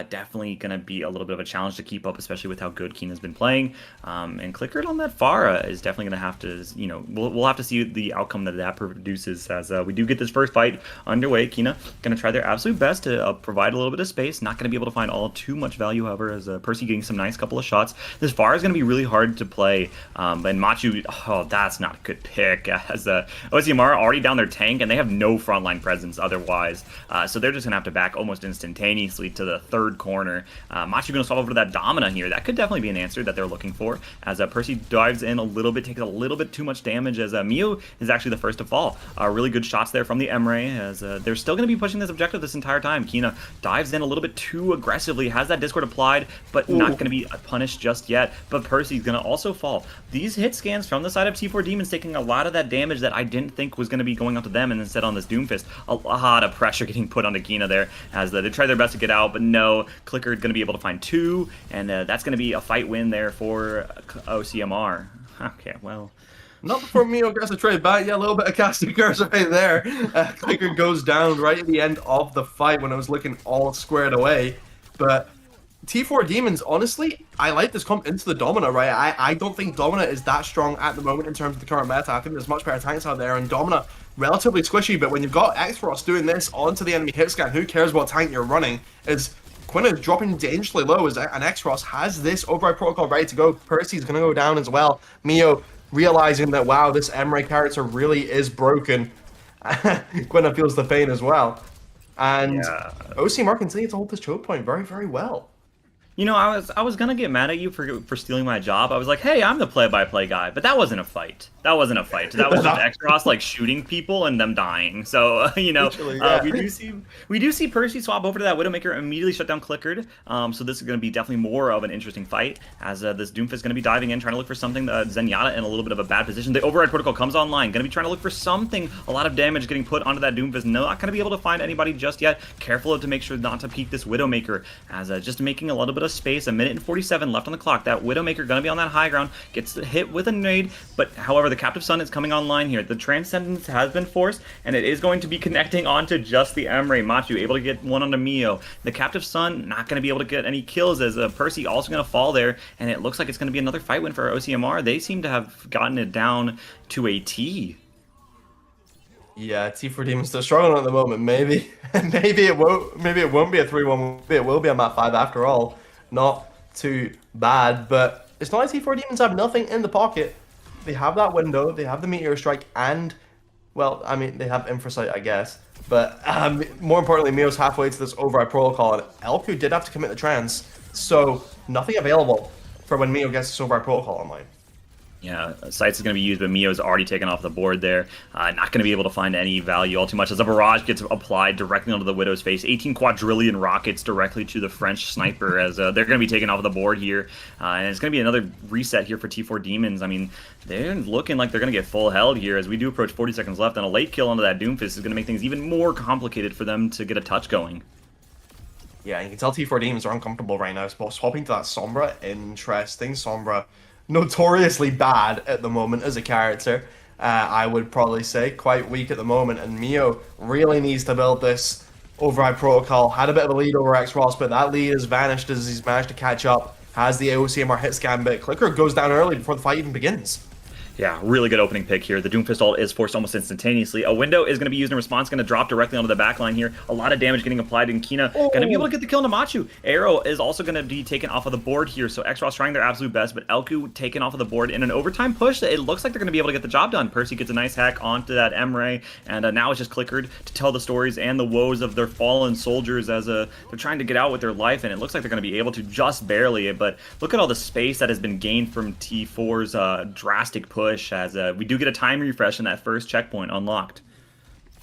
definitely gonna be a little bit of a challenge to keep up, especially with how good Keena's been playing. And Clickard on that Pharah is definitely gonna have to, we'll have to see the outcome that produces as we do get this first fight underway. Keena gonna try their absolute best to provide a little bit of space. Not gonna be able to find all too much value, however, as Percy getting some nice couple of shots. This Pharah is gonna be really hard to play, and Machu Oh, that's not a good pick, as OCMR already down their tank, and they have no frontline presence otherwise. So they're just going to have to back almost instantaneously to the third corner. Machu going to swap over to that Domina here. That could definitely be an answer that they're looking for, as Percy dives in a little bit, takes a little bit too much damage, as Mio is actually the first to fall. Really good shots there from the Emre, as they're still going to be pushing this objective this entire time. Kina dives in a little bit too aggressively, has that Discord applied, but not going to be punished just yet. But Percy's going to also fall. These hit scans from the side of T4 Demons taking a lot of that damage that I didn't think was going to be going onto them, and instead on this Doomfist. A lot of pressure getting put onto Kina there, as they try their best to get out, but no. Clicker is going to be able to find 2, and that's going to be a fight win there for OCMR. Okay, well... Not before Mio gets a trade back. Yeah, a little bit of casting curse right there. Clicker goes down right at the end of the fight when it was looking all squared away. But T4 Demons, honestly, I like this comp into the Domina, right? I don't think Domina is that strong at the moment in terms of the current meta. I think there's much better tanks out there, and Domina, relatively squishy, but when you've got X-Frost doing this onto the enemy hit scan, who cares what tank you're running? Is Quinn is dropping dangerously low, as an X-Frost has this override protocol ready to go. Percy's going to go down as well. Mio realizing that, wow, this Emre character really is broken. Quinn feels the pain as well. And OCMR continues to hold this choke point very, very well. You know, I was gonna get mad at you for stealing my job. I was like, hey, I'm the play-by-play guy, but that wasn't a fight. That wasn't a fight. That was just X-Frost like shooting people and them dying. So you know, we do see Percy swap over to that Widowmaker, immediately shut down Clickered. So this is gonna be definitely more of an interesting fight, as this Doomfist is gonna be diving in, trying to look for something. Zenyatta in a little bit of a bad position. The override protocol comes online, gonna be trying to look for something. A lot of damage getting put onto that Doomfist. Not gonna be able to find anybody just yet. Careful to make sure not to peek this Widowmaker, as just making a little bit of space. 1:47 left on the clock. That Widowmaker gonna be on that high ground, gets hit with a nade, but however the Captive Sun is coming online here. The Transcendence has been forced, and it is going to be connecting onto just the Emre. Machu able to get one onto Mio. The Captive Sun not going to be able to get any kills, as Percy also going to fall there, and it looks like it's going to be another fight win for OCMR. They seem to have gotten it down to a T. Yeah, T4 Demons still struggling at the moment. Maybe it won't be a 3-1. Maybe it will be a map 5 after all. Not too bad, but it's not like T4 Demons have nothing in the pocket. They have that window, they have the Meteor Strike, and, well, I mean, they have Infrasight, I guess. But more importantly, Mio's halfway to this override protocol, and Elku did have to commit the trans, so nothing available for when Mio gets this override protocol online. Yeah, Sights is going to be used, but Mio's already taken off the board there. Not going to be able to find any value all too much, as a barrage gets applied directly onto the Widow's face. 18 quadrillion rockets directly to the French sniper, as they're going to be taken off the board here. And it's going to be another reset here for T4 Demons. I mean, they're looking like they're going to get full held here, as we do approach 40 seconds left, and a late kill onto that Doomfist is going to make things even more complicated for them to get a touch going. Yeah, you can tell T4 Demons are uncomfortable right now. So swapping to that Sombra, interesting. Sombra, notoriously bad at the moment as a character. I would probably say quite weak at the moment, and Mio really needs to build this override protocol. Had a bit of a lead over X-Ross, but that lead has vanished as he's managed to catch up. Has the OCMR hit scan bit. Clicker goes down early before the fight even begins. Yeah, really good opening pick here. The Doomfist ult is forced almost instantaneously. A window is going to be used in response, going to drop directly onto the backline here. A lot of damage getting applied, and Kina going to be able to get the kill into Machu. Arrow is also going to be taken off of the board here, so X-Ross trying their absolute best, but Elku taken off of the board in an overtime push. It looks like they're going to be able to get the job done. Percy gets a nice hack onto that Emre, and now it's just Clickered to tell the stories and the woes of their fallen soldiers, as they're trying to get out with their life, and it looks like they're going to be able to just barely. But look at all the space that has been gained from T4's drastic push, as we do get a time refresh in that first checkpoint unlocked.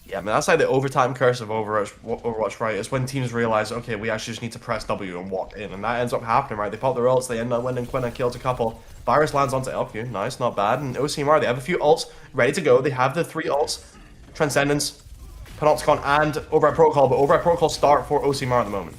Yeah, I mean, that's like the overtime curse of Overwatch, right? It's when teams realize, okay, we actually just need to press W and walk in, and that ends up happening, right? They pop their ults, they end up winning. Quinn kills a couple. Virus lands onto LQ, nice, not bad. And OCMR, they have a few ults ready to go. They have the 3 ults, Transcendence, Panopticon, and Override Protocol, but Override Protocol start for OCMR at the moment.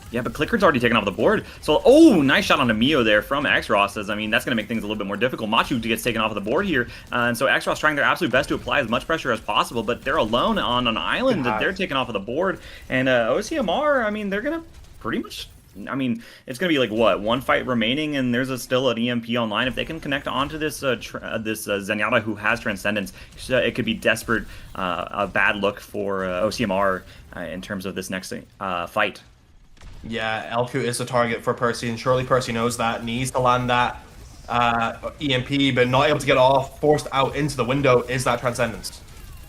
Yeah, but Clickered's already taken off the board. So, oh, nice shot on Mio there from X-Ross. I mean, that's going to make things a little bit more difficult. Machu gets taken off of the board here. And so X-Ross trying their absolute best to apply as much pressure as possible, but they're alone on an island that they're taken off of the board. And OCMR, I mean, they're going to pretty much... I mean, it's going to be like, what, 1 fight remaining, and there's still an EMP online. If they can connect onto this Zenyatta who has Transcendence, it could be desperate, a bad look for OCMR in terms of this next fight. Yeah, Elku is the target for Percy, and surely Percy knows that. Needs to land that EMP, but not able to get off, forced out into the window, is that Transcendence.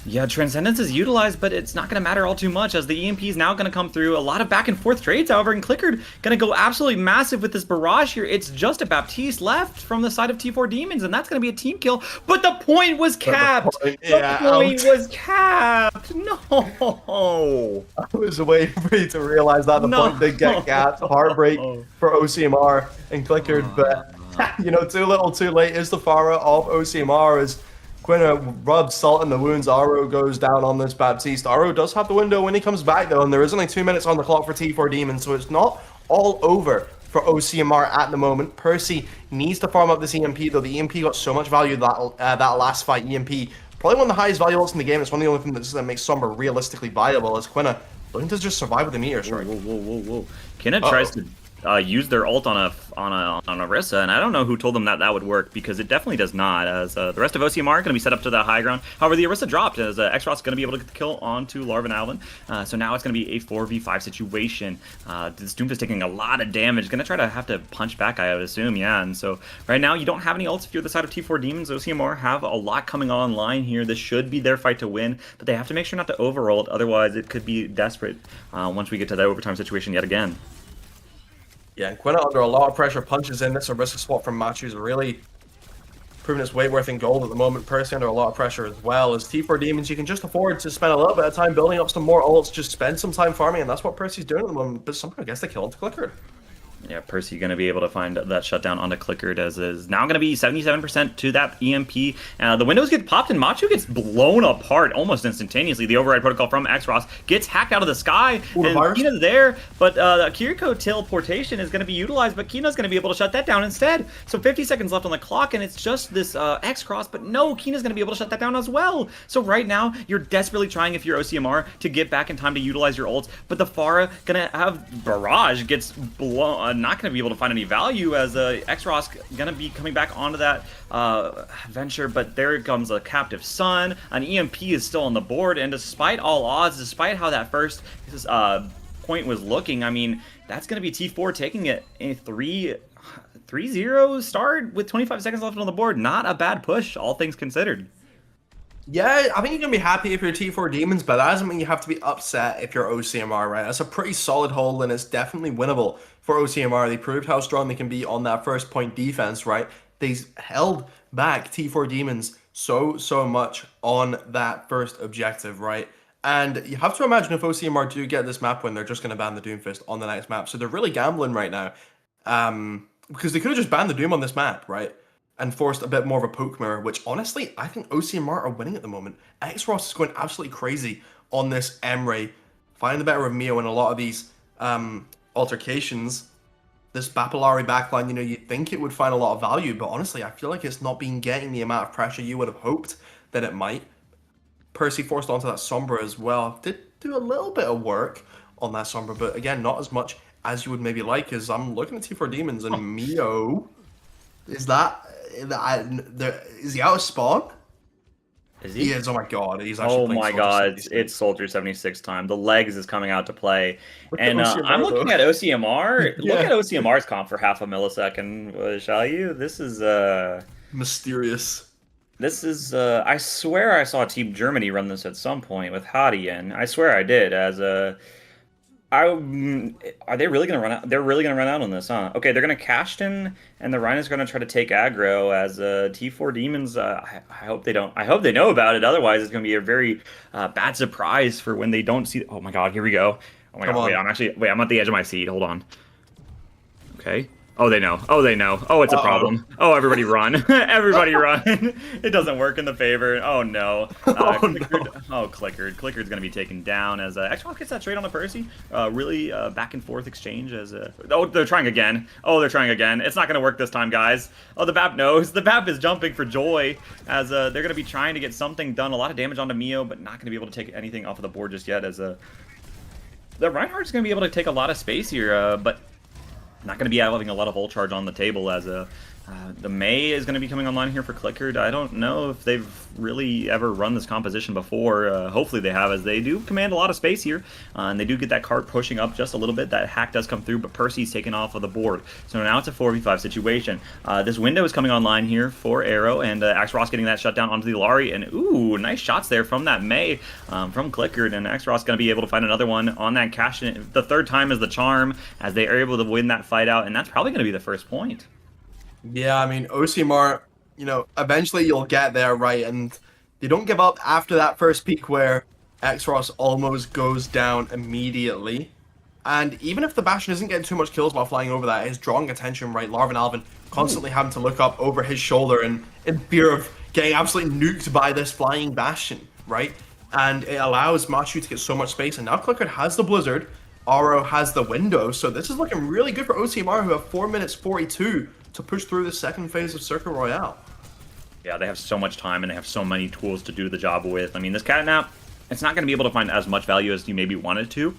Yeah, Transcendence is utilized, but it's not going to matter all too much as the EMP is now going to come through. A lot of back and forth trades, however, and Clickard going to go absolutely massive with this barrage here. It's just a Baptiste left from the side of T4 Demons, and that's going to be a team kill. But the point was capped. The point was capped. No. I was waiting for you to realize that the point did get capped. Heartbreak for OCMR and Clickard, but you know, too little, too late is the Farah of OCMR as Quina rubs salt in the wounds. Aro goes down on this Baptiste. Aro does have the window when he comes back, though, and there is only 2 minutes on the clock for T4 Demons, so it's not all over for OCMR at the moment. Percy needs to farm up this EMP, though. The EMP got so much value that last fight. EMP, probably one of the highest value ults in the game. It's one of the only things that makes Sombra realistically viable, as Quina looking to just survive with the meteor strike. Whoa. Quina tries to use their ult on Orisa, and I don't know who told them that would work, because it definitely does not, as the rest of OCMR are going to be set up to the high ground. However, the Orisa dropped, as X-Ross is going to be able to get the kill onto Larva and Alvin, so now it's going to be a 4v5 situation. This Doomfist taking a lot of damage, going to try to have to punch back, I would assume, yeah, and so right now you don't have any ults if you're the side of T4 Demons. OCMR have a lot coming online here. This should be their fight to win, but they have to make sure not to over-ult, otherwise it could be desperate once we get to that overtime situation yet again. Yeah, and Quina under a lot of pressure punches in. This Orisa swap from Matthew's really proving its weight worth in gold at the moment. Percy under a lot of pressure as well. As T4 Demons, you can just afford to spend a little bit of time building up some more ults, just spend some time farming, and that's what Percy's doing at the moment. But somehow gets the kill into Clickard. Yeah, Percy going to be able to find that shutdown onto Clickard, as is now going to be 77% to that EMP. The windows get popped and Machu gets blown apart almost instantaneously. The override protocol from X-Ross gets hacked out of the sky, and Kina's there, but Kiriko teleportation is going to be utilized, but Kina's going to be able to shut that down instead. So 50 seconds left on the clock, and it's just this X-Cross, but no, Kina's going to be able to shut that down as well. So right now, you're desperately trying, if you're OCMR, to get back in time to utilize your ults, but the Farah going to have Barrage gets blown. Not going to be able to find any value, as X-Ross going to be coming back onto that venture, but there comes a Captive Sun. An EMP is still on the board, and despite all odds, despite how that first point was looking, I mean, that's going to be T4 taking it a 3-0 start with 25 seconds left on the board. Not a bad push, all things considered. Yeah, I think you're going to be happy if you're T4 Demons, but that doesn't mean you have to be upset if you're OCMR, right? That's a pretty solid hold, and it's definitely winnable for OCMR. They proved how strong they can be on that first point defense, right? They held back T4 Demons so much on that first objective, right? And you have to imagine if OCMR do get this map win, they're just going to ban the Doomfist on the next map. So they're really gambling right now, because they could have just banned the Doom on this map, right? And forced a bit more of a poke mirror, which honestly, I think OCMR are winning at the moment. X-Ross is going absolutely crazy on this M-Ray, finding the better of Mio in a lot of these altercations. This Bapillary backline, you know, you'd think it would find a lot of value, but honestly, I feel like it's not been getting the amount of pressure you would have hoped that it might. Percy forced onto that Sombra as well. Did do a little bit of work on that Sombra, but again, not as much as you would maybe like, as I'm looking at T4 Demons and Mio. Is he out of spawn? Is he? He is. Oh my god, he's actually. Oh playing my Soldier god, 76. it's Soldier 76 time. The legs is coming out to play, Look and at OCMR, I'm looking at OCMR. Yeah. Look at OCMR's comp for half a millisecond, shall you? This is mysterious. This is I swear I saw Team Germany run this at some point with Hadian. I swear I did. As are they really gonna run out? They're really gonna run out on this, huh? Okay, they're gonna Cashton, and the Rhino's gonna try to take aggro. As T4 Demons, I hope they don't. I hope they know about it. Otherwise, it's gonna be a very bad surprise for when they don't see. Oh my god, here we go. Oh my god, wait, I'm at the edge of my seat. Hold on. Okay. Oh, they know. Oh, they know. Oh, it's a problem. Oh, everybody run. Everybody run. It doesn't work in the favor. Oh, no. Clickard. Clickard's going to be taken down as X-Ross gets that trade on the Percy. Really back and forth exchange as... Oh, they're trying again. Oh, they're trying again. It's not going to work this time, guys. Oh, the BAP knows. The BAP is jumping for joy as they're going to be trying to get something done. A lot of damage onto Mio, but not going to be able to take anything off of the board just yet as... The Reinhardt's going to be able to take a lot of space here, but... not going to be having a lot of ult charge on the table as The May is going to be coming online here for Clickered. I don't know if they've really ever run this composition before. Hopefully they have, as they do command a lot of space here. And they do get that cart pushing up just a little bit. That hack does come through, but Percy's taken off of the board. So now it's a 4v5 situation. This window is coming online here for Arrow, and Axros getting that shut down onto the Alari. And ooh, nice shots there from that May from Clickered. And Axros going to be able to find another one on that cash. The third time is the charm, as they are able to win that fight out. And that's probably going to be the first point. Yeah, I mean, OCMR, you know, eventually you'll get there, right? And they don't give up after that first peak where X-Ross almost goes down immediately. And even if the Bastion isn't getting too much kills while flying over that, it's drawing attention, right? Larvin Alvin constantly having to look up over his shoulder and in fear of getting absolutely nuked by this flying Bastion, right? And it allows Machu to get so much space. And now Clickered has the Blizzard, Aro has the window. So this is looking really good for OCMR, who have 4 minutes 42 to push through the second phase of Circuit Royale. Yeah, they have so much time and they have so many tools to do the job with. I mean, this catnap, it's not going to be able to find as much value as you maybe wanted to.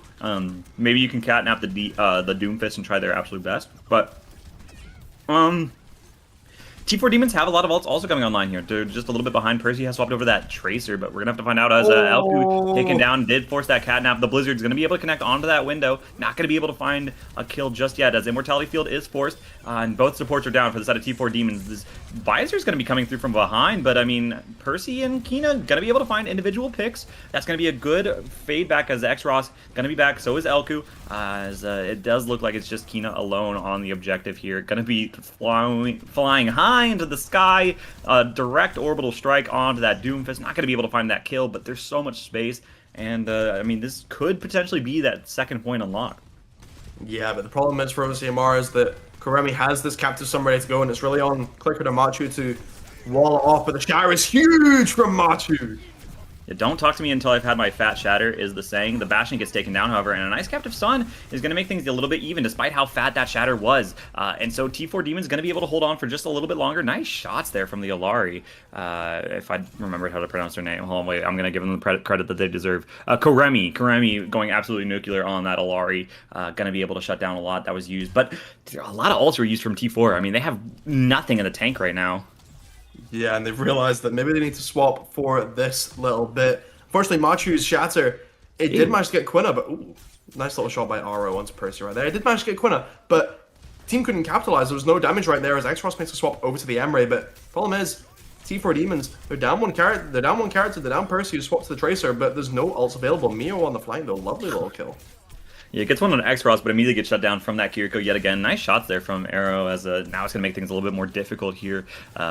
Maybe you can catnap the Doomfist and try their absolute best, but T4 Demons have a lot of ults also coming online here. They're just a little bit behind. Percy has swapped over that Tracer, but we're going to have to find out as Elku taken down did force that catnap. The Blizzard's going to be able to connect onto that window. Not going to be able to find a kill just yet, as Immortality Field is forced, and both supports are down for the side of T4 Demons. This Visor's going to be coming through from behind, but I mean, Percy and Kina going to be able to find individual picks. That's going to be a good fade back, as X-Ross going to be back. So is Elku, as it does look like it's just Kina alone on the objective here. Going to be flying high into the sky, direct orbital strike onto that Doomfist. Not going to be able to find that kill, but there's so much space, and I mean, this could potentially be that second point unlock. Yeah, but the problem is for OCMR is that Koremi has this Captive Sun ready to go, and it's really on Clicker to Machu to wall it off, but the shatter is huge from Machu. Yeah, don't talk to me until I've had my fat shatter is the saying. The Bastion gets taken down, however, and a nice Captive Sun is going to make things a little bit even despite how fat that shatter was. And so T4 Demon's going to be able to hold on for just a little bit longer. Nice shots there from the Alari. If I remembered how to pronounce their name. Hold on, wait, I'm going to give them the credit that they deserve. Koremi going absolutely nuclear on that Alari. Going to be able to shut down a lot that was used. But a lot of ults were used from T4. I mean, they have nothing in the tank right now. Yeah, and they've realized that maybe they need to swap for this little bit. Unfortunately, Machu's shatter, it did manage to get Quina, but ooh, nice little shot by Aro onto Percy right there. It did manage to get Quina, but team couldn't capitalize. There was no damage right there as X-Ross makes a swap over to the Emray, but problem is, T4 Demons, they're down one character, they're down Percy who swapped to the Tracer, but there's no ults available. Mio on the flank though, lovely little kill. Yeah, gets one on X-Ross, but immediately gets shut down from that Kiriko yet again. Nice shots there from Arrow, as now it's going to make things a little bit more difficult here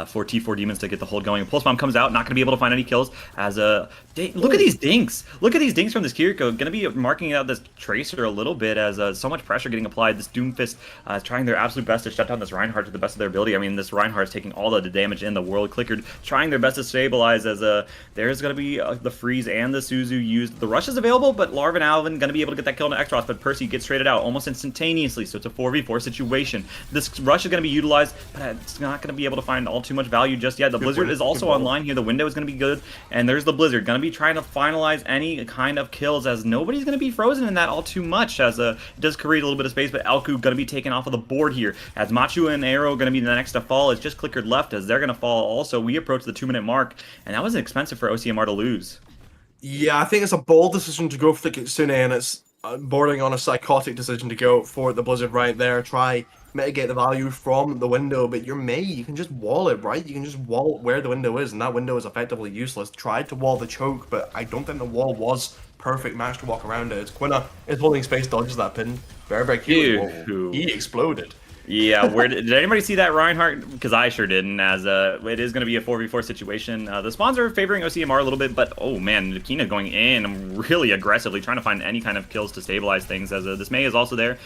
for T4 Demons to get the hold going. Pulse Bomb comes out, not going to be able to find any kills, as look at these dinks. Look at these dinks from this Kiriko. Going to be marking out this Tracer a little bit, as so much pressure getting applied. This Doomfist is trying their absolute best to shut down this Reinhardt to the best of their ability. I mean, this Reinhardt is taking all the damage in the world. Clickered trying their best to stabilize, as there's going to be the Freeze and the Suzu used. The Rush is available, but Larvin Alvin going to be able to get that kill on X-Ross, but Percy gets traded out almost instantaneously, so it's a 4v4 situation. This Rush is going to be utilized, but it's not going to be able to find all too much value just yet. The Blizzard is also online here. The window is going to be good, and there's the Blizzard. Going to be trying to finalize any kind of kills, as nobody's going to be frozen in that all too much, as it does create a little bit of space, but Elku going to be taken off of the board here, as Machu and Arrow going to be the next to fall. It's just Clickered left, as they're going to fall also. We approach the 2-minute mark, and that was expensive for OCMR to lose. Yeah, I think it's a bold decision to go for the Kitsune, and it's bordering on a psychotic decision to go for the Blizzard right there. Try mitigate the value from the window, but your May, you can just wall it, right? You can just wall where the window is, and that window is effectively useless. Tried to wall the choke, but I don't think the wall was perfect match to walk around it. It's Quina is holding space, dodges that pin. Very, very cute. He exploded. Yeah, did anybody see that Reinhardt? Because I sure didn't, as it is going to be a 4v4 situation. The spawns are favoring OCMR a little bit, but oh man, Kina going in really aggressively, trying to find any kind of kills to stabilize things, as this May is also there.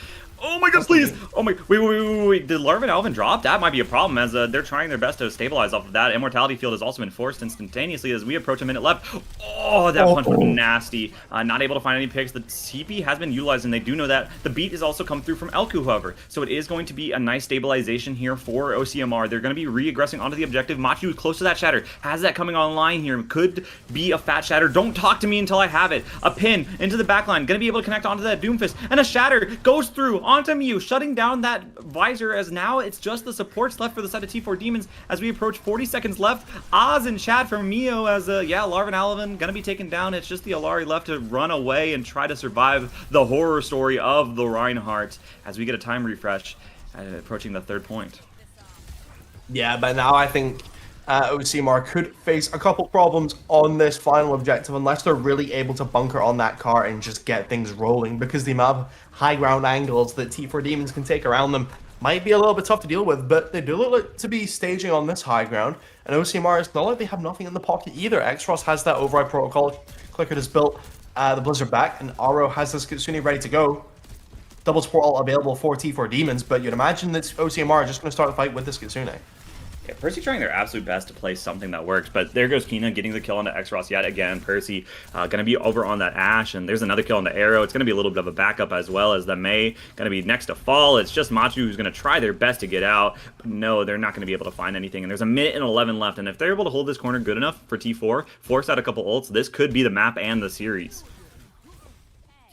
Oh my god, please! Oh my, wait, did Larvin Alvin drop? That might be a problem, as they're trying their best to stabilize off of that. Immortality Field has also been forced instantaneously as we approach a minute left. Oh, that punch was nasty. Not able to find any picks. The TP has been utilized, and they do know that. The beat has also come through from Elku, however, so it is going to be a nice stabilization here for OCMR. They're going to be re-aggressing onto the objective. Machu is close to that shatter. Has that coming online here. Could be a fat shatter. Don't talk to me until I have it. A pin into the backline. Going to be able to connect onto that Doomfist, and a shatter goes through onto Mew, shutting down that visor, as now it's just the supports left for the side of T4 Demons as we approach 40 seconds left. Oz in chat from Mio as, yeah, Larvin Alvin gonna be taken down. It's just the Alari left to run away and try to survive the horror story of the Reinhardt as we get a time refresh approaching the 3rd point. Yeah, but now I think OCMR could face a couple problems on this final objective unless they're really able to bunker on that car and just get things rolling, because the amount of high ground angles that T4 Demons can take around them might be a little bit tough to deal with, but they do look like to be staging on this high ground, and OCMR is not like they have nothing in the pocket either. Xross has that override protocol, Clicker has built the Blizzard back, and Aro has this Kitsune ready to go. Double support all available for T4 Demons, but you'd imagine that OCMR are just going to start the fight with this Kitsune. Yeah, Percy trying their absolute best to play something that works, but there goes Kina getting the kill onto Xross yet again. Percy gonna be over on that Ashe, and there's another kill on the Arrow. It's gonna be a little bit of a backup as well, as the Mei gonna be next to fall. It's just Machu who's gonna try their best to get out, but no, they're not gonna be able to find anything. And there's a minute and 11 left, and if they're able to hold this corner good enough for T4, force out a couple ults, this could be the map and the series.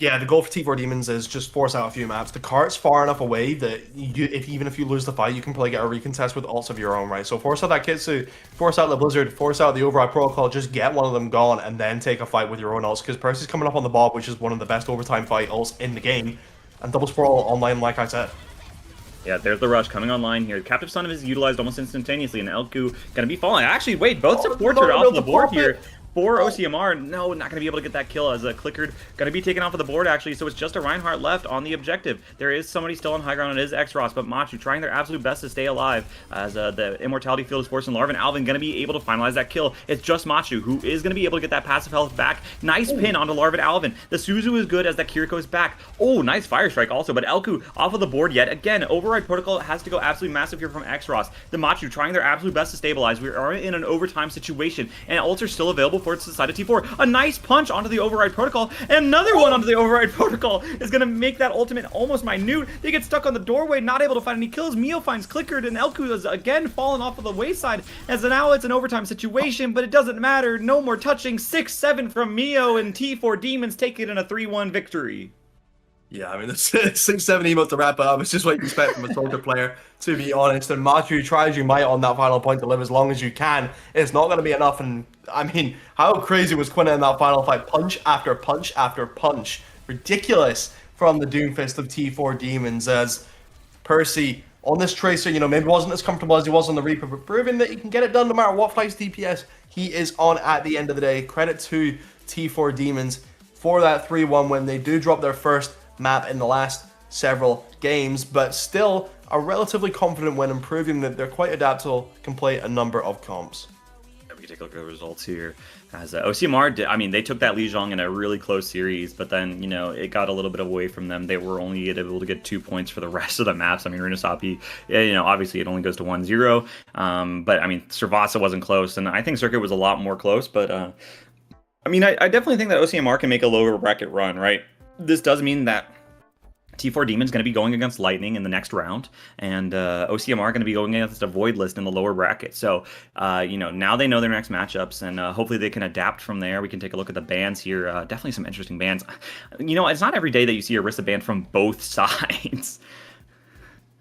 Yeah, the goal for T4 Demons is just force out a few maps. The cart's far enough away that even if you lose the fight, you can probably get a recontest with ults of your own, right? So force out that Kitsu, force out the Blizzard, force out the Override Protocol, just get one of them gone, and then take a fight with your own ults, because Percy's coming up on the Bob, which is one of the best overtime fight ults in the game, and Double Sprawl online, like I said. Yeah, there's the rush coming online here. Captive Son is utilized almost instantaneously, and Elku gonna be falling. Actually, wait, both supports are off the board here. For OCMR, no, not going to be able to get that kill as a Clicker going to be taken off of the board, actually, so it's just a Reinhardt left on the objective. There is somebody still on high ground, it is Xross, but Machu trying their absolute best to stay alive as the Immortality Field is forcing Larvin Alvin going to be able to finalize that kill. It's just Machu who is going to be able to get that passive health back. Nice pin onto Larvin Alvin. The Suzu is good as that Kiriko is back. Oh, nice Fire Strike also, but Elku off of the board yet again. Override Protocol has to go absolutely massive here from Xross. The Machu trying their absolute best to stabilize. We are in an overtime situation, and ults are still available for its side of T4. A nice punch onto the Override Protocol, and another one onto the Override Protocol is going to make that ultimate almost minute. They get stuck on the doorway, not able to find any kills. Mio finds Clickered, and Elku is again fallen off of the wayside, as now it's an overtime situation, but it doesn't matter. No more touching. 6-7 from Mio, and T4 Demons take it in a 3-1 victory. Yeah, I mean, the 6-7 emote to wrap it up. It's just what you expect from a Soldier player, to be honest. And Machu, try as you might on that final point to live as long as you can. It's not going to be enough. And, I mean, how crazy was Quina in that final fight? Punch after punch after punch. Ridiculous from the Doomfist of T4 Demons, as Percy, on this Tracer, you know, maybe wasn't as comfortable as he was on the Reaper, but proving that he can get it done no matter what flights DPS he is on at the end of the day. Credit to T4 Demons for that 3-1 win. They do drop their first map in the last several games, but still a relatively confident win, and proving that they're quite adaptable, can play a number of comps. We can take a look at the results here. As OCMR did, I mean, they took that Lijiang in a really close series, but then, you know, it got a little bit away from them. They were only able to get 2 points for the rest of the maps. I mean, Rinasapi, you know, obviously it only goes to 1-0, but I mean, Servasa wasn't close, and I think Circuit was a lot more close, but I mean, I definitely think that OCMR can make a lower bracket run, right? This does mean that T4 Demon's going to be going against Lightning in the next round, and OCMR going to be going against a Void list in the lower bracket. So, you know, now they know their next matchups, and hopefully they can adapt from there. We can take a look at the bans here. Definitely some interesting bans. You know, it's not every day that you see Orisa ban from both sides.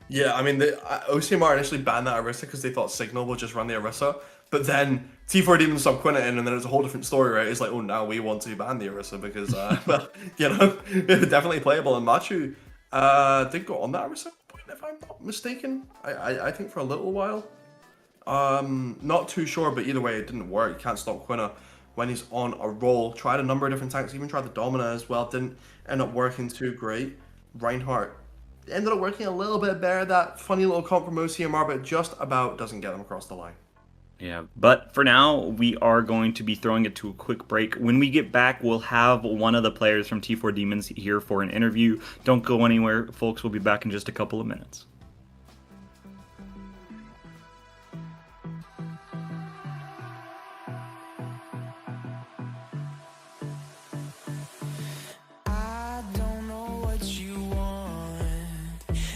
Yeah, I mean, OCMR initially banned that Orisa because they thought Signal would just run the Orisa, but then T4 Demons stopped Quina in, and then it's a whole different story, right? It's like, oh, now we want to ban the Orisa because, well, you know, definitely playable. And Machu did go on that Orisa point, if I'm not mistaken. I think for a little while. Not too sure, but either way, it didn't work. You can't stop Quina when he's on a roll. Tried a number of different tanks, even tried the Domina as well. Didn't end up working too great. Reinhardt ended up working a little bit better. That funny little comp from OCMR, but just about doesn't get them across the line. Yeah, but for now, we are going to be throwing it to a quick break. When we get back, we'll have one of the players from T4 Demons here for an interview. Don't go anywhere, folks. We'll be back in just a couple of minutes. I don't know what you want.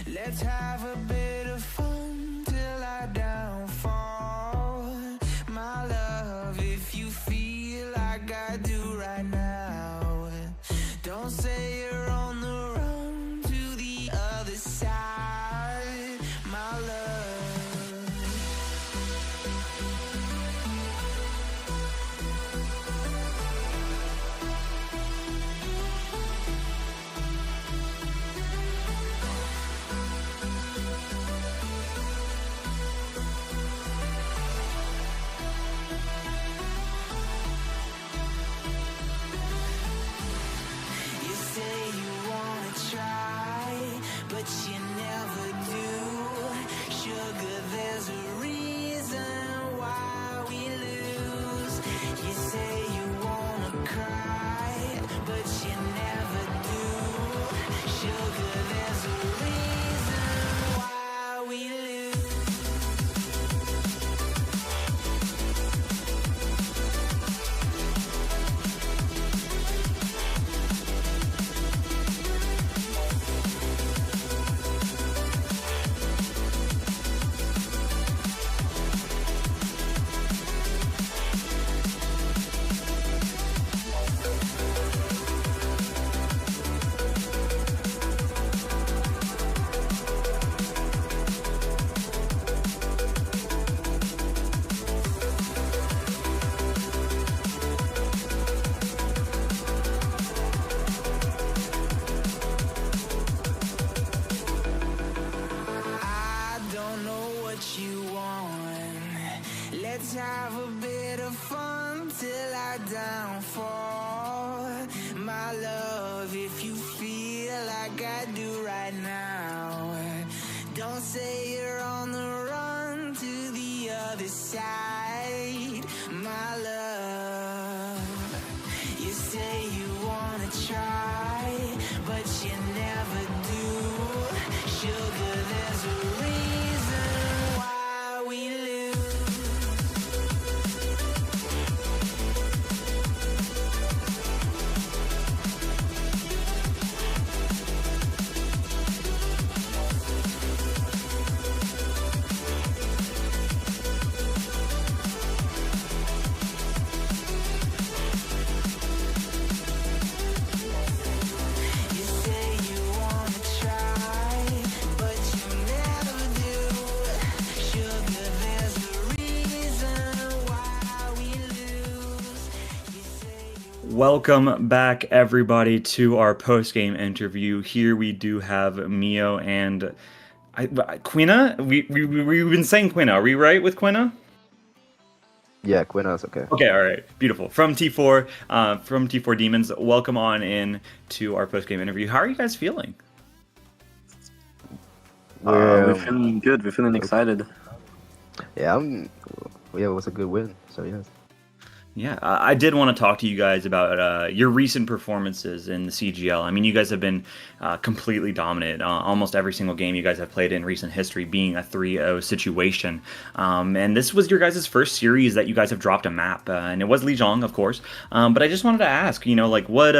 Let's have a bit of fun till I downfall. My love, if you feel like I do right now, don't say you're on the run to the other Let's have a bit of fun till I downfall. My love, if you feel like I do right now, don't say you're on the run to the other side. My love, you say you wanna try, but you never do. Sugar, there's a reason why we lose. You say you wanna try, but you never do. Sugar, there's a reason why we lose. You say you Welcome back, everybody, to our post-game interview. Here we do have Mio and Quina. We've been saying Quina. Are we right with Quina? Yeah, Quina's okay. Okay, all right, beautiful. From T4, from T4 Demons. Welcome on in to our post-game interview. How are you guys feeling? We're feeling good. We're feeling excited. Yeah, it was a good win. So yes. Yeah, I did want to talk to you guys about your recent performances in the CGL. I mean, you guys have been completely dominant. Almost every single game you guys have played in recent history being a 3-0 situation. And this was your guys' first series that you guys have dropped a map. And it was Lijiang, of course. But I just wanted to ask, like, what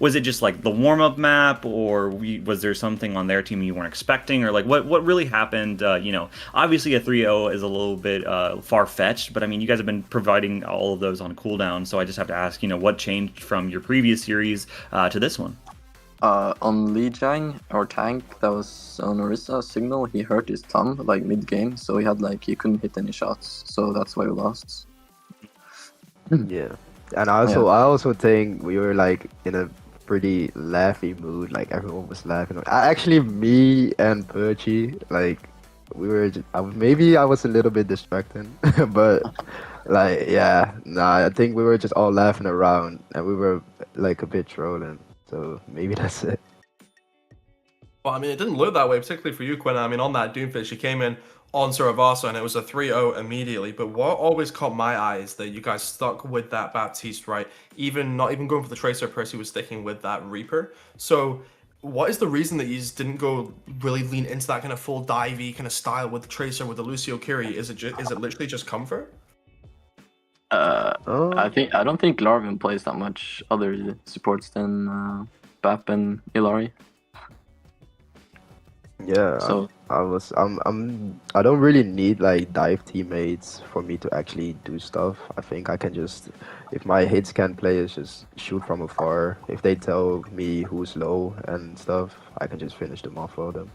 was it just like the warm-up map? Or was there something on their team you weren't expecting? Or like what really happened? Obviously a 3-0 is a little bit far-fetched. But I mean, you guys have been providing all of those on cooldown, so I just have to ask, what changed from your previous series to this one? On Lijiang, our tank that was on Orisa signal, he hurt his thumb like mid-game, so he couldn't hit any shots, so that's why we lost. Yeah, and I also think we were like in a pretty laughy mood. Like everyone was laughing. Actually, me and Perchi, like we were. Maybe I was a little bit distracted, but. Like, yeah, I think we were just all laughing around and we were like a bit trolling, so maybe that's it. Well, I mean, it didn't look that way, particularly for you, Quinn. I mean, on that Doomfish, you came in on Saravasa and it was a 3-0 immediately. But what always caught my eye is that you guys stuck with that Baptiste, right? Not even going for the Tracer, Percy was sticking with that Reaper. So what is the reason that you just didn't go really lean into that kind of full divey kind of style with the Tracer, with the Lucio Curie? Is it literally just comfort? I don't think Larvin plays that much other supports than Bap and Ilari. Yeah, so I don't really need like dive teammates for me to actually do stuff. I think I can just, if my hits can play, is just shoot from afar. If they tell me who's low and stuff, I can just finish them off for them.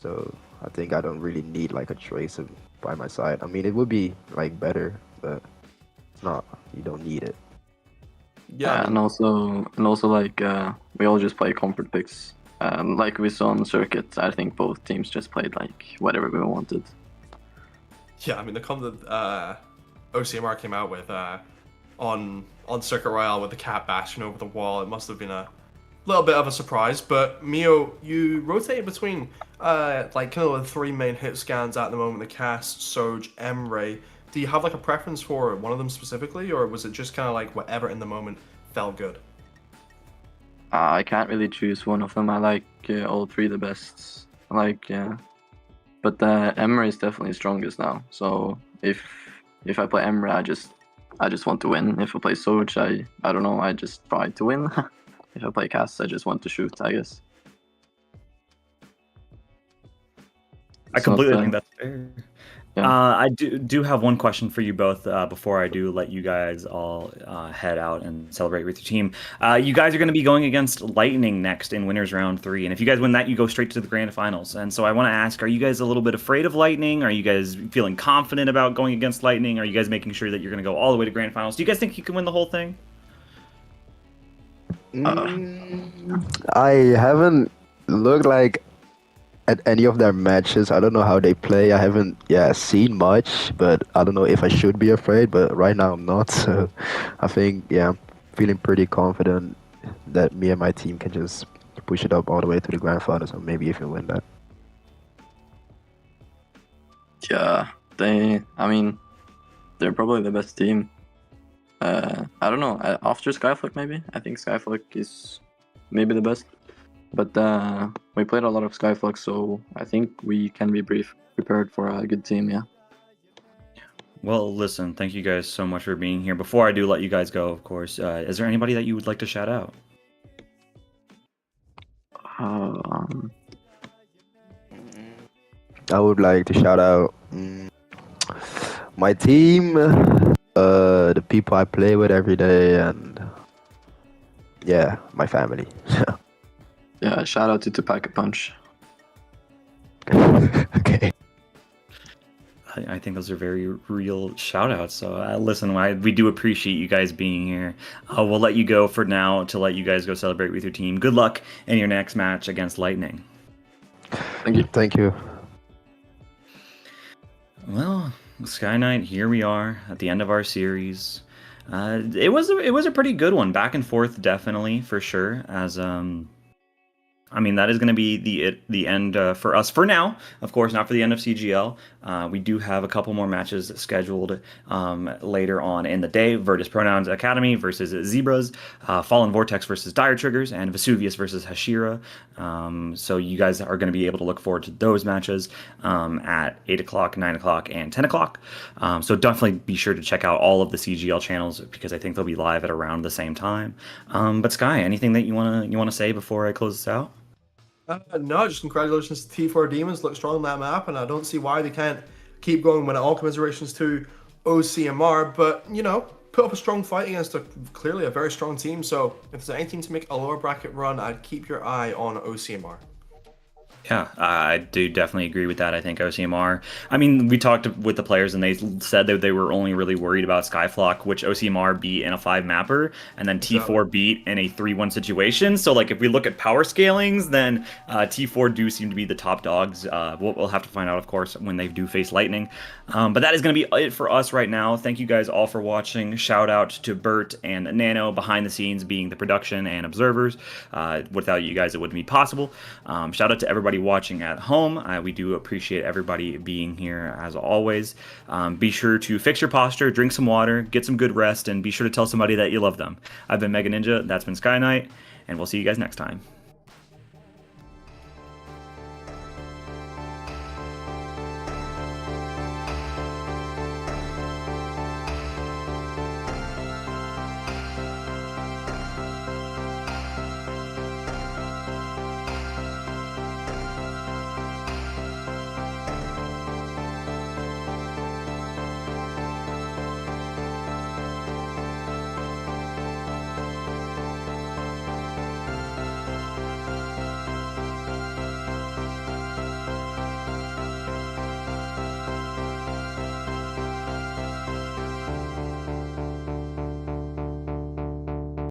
So I think I don't really need like a Tracer by my side. I mean, it would be like better, but not, you don't need it. Yeah, and also like we all just play comfort picks. Like we saw on the circuit, I think both teams just played like whatever we wanted. Yeah, I mean the comp that OCMR came out with on Circuit Royale with the cat bashing over the wall, it must have been a little bit of a surprise. But Mio, you rotate between like kind of the three main hit scans at the moment: the Cast, Soj, Emre. Do you have like a preference for one of them specifically, or was it just kind of like whatever in the moment felt good? I can't really choose one of them. I like all three the best. But Emre is definitely strongest now. So if I play Emre, I just want to win. If I play Soj, I don't know. I just try to win. If I play Cass, I just want to shoot, I guess. I completely think that's fair. Yeah. I do have one question for you both before I do let you guys all head out and celebrate with your team. You guys are going to be going against Lightning next in Winners Round 3, and if you guys win that, you go straight to the Grand Finals. And so I want to ask, are you guys a little bit afraid of Lightning? Are you guys feeling confident about going against Lightning? Are you guys making sure that you're going to go all the way to Grand Finals? Do you guys think you can win the whole thing? I haven't looked like at any of their matches. I don't know how they play. I haven't seen much, but I don't know if I should be afraid. But right now I'm not. So I think I'm feeling pretty confident that me and my team can just push it up all the way to the grand finals, or maybe even win that. Yeah, they're probably the best team. I don't know, after Skyflock maybe? I think Skyflock is maybe the best. But we played a lot of Skyflock, so I think we can be prepared for a good team, yeah. Well, listen, thank you guys so much for being here. Before I do let you guys go, of course, is there anybody that you would like to shout out? I would like to shout out my team, the people I play with every day, and my family. Yeah, shout out to Pack a Punch. Okay. I think those are very real shout outs. So listen, we do appreciate you guys being here. We'll let you go for now to let you guys go celebrate with your team. Good luck in your next match against Lightning. Thank you. Thank you. Well, Sky Knight, here we are at the end of our series. It was a pretty good one, back and forth, definitely, for sure. As that is going to be the end for us for now. Of course, not for the end of CGL. We do have a couple more matches scheduled later on in the day. Virtus Pronouns Academy versus Zebras, Fallen Vortex versus Dire Triggers, and Vesuvius versus Hashira. So you guys are going to be able to look forward to those matches at 8 o'clock, 9 o'clock, and 10 o'clock. So definitely be sure to check out all of the CGL channels, because I think they'll be live at around the same time. But Sky, anything that you wanna say before I close this out? No, just congratulations to T4 Demons. Look strong on that map, and I don't see why they can't keep going. When all commiserations to OCMR, but put up a strong fight against clearly a very strong team. So if there's any team to make a lower bracket run, I'd keep your eye on OCMR. Yeah, I do definitely agree with that. I think OCMR, we talked with the players and they said that they were only really worried about Skyflock, which OCMR beat in a 5-mapper, and then T4 beat in a 3-1 situation. So like if we look at power scalings, then T4 do seem to be the top dogs. We'll have to find out, of course, when they do face Lightning. But that is going to be it for us right now. Thank you guys all for watching. Shout out to Bert and Nano behind the scenes, being the production and observers. Without you guys, it wouldn't be possible. Shout out to everybody watching at home. We do appreciate everybody being here as always. Be sure to fix your posture, drink some water, get some good rest, and be sure to tell somebody that you love them. I've been Mega Ninja, that's been Sky Knight, and we'll see you guys next time.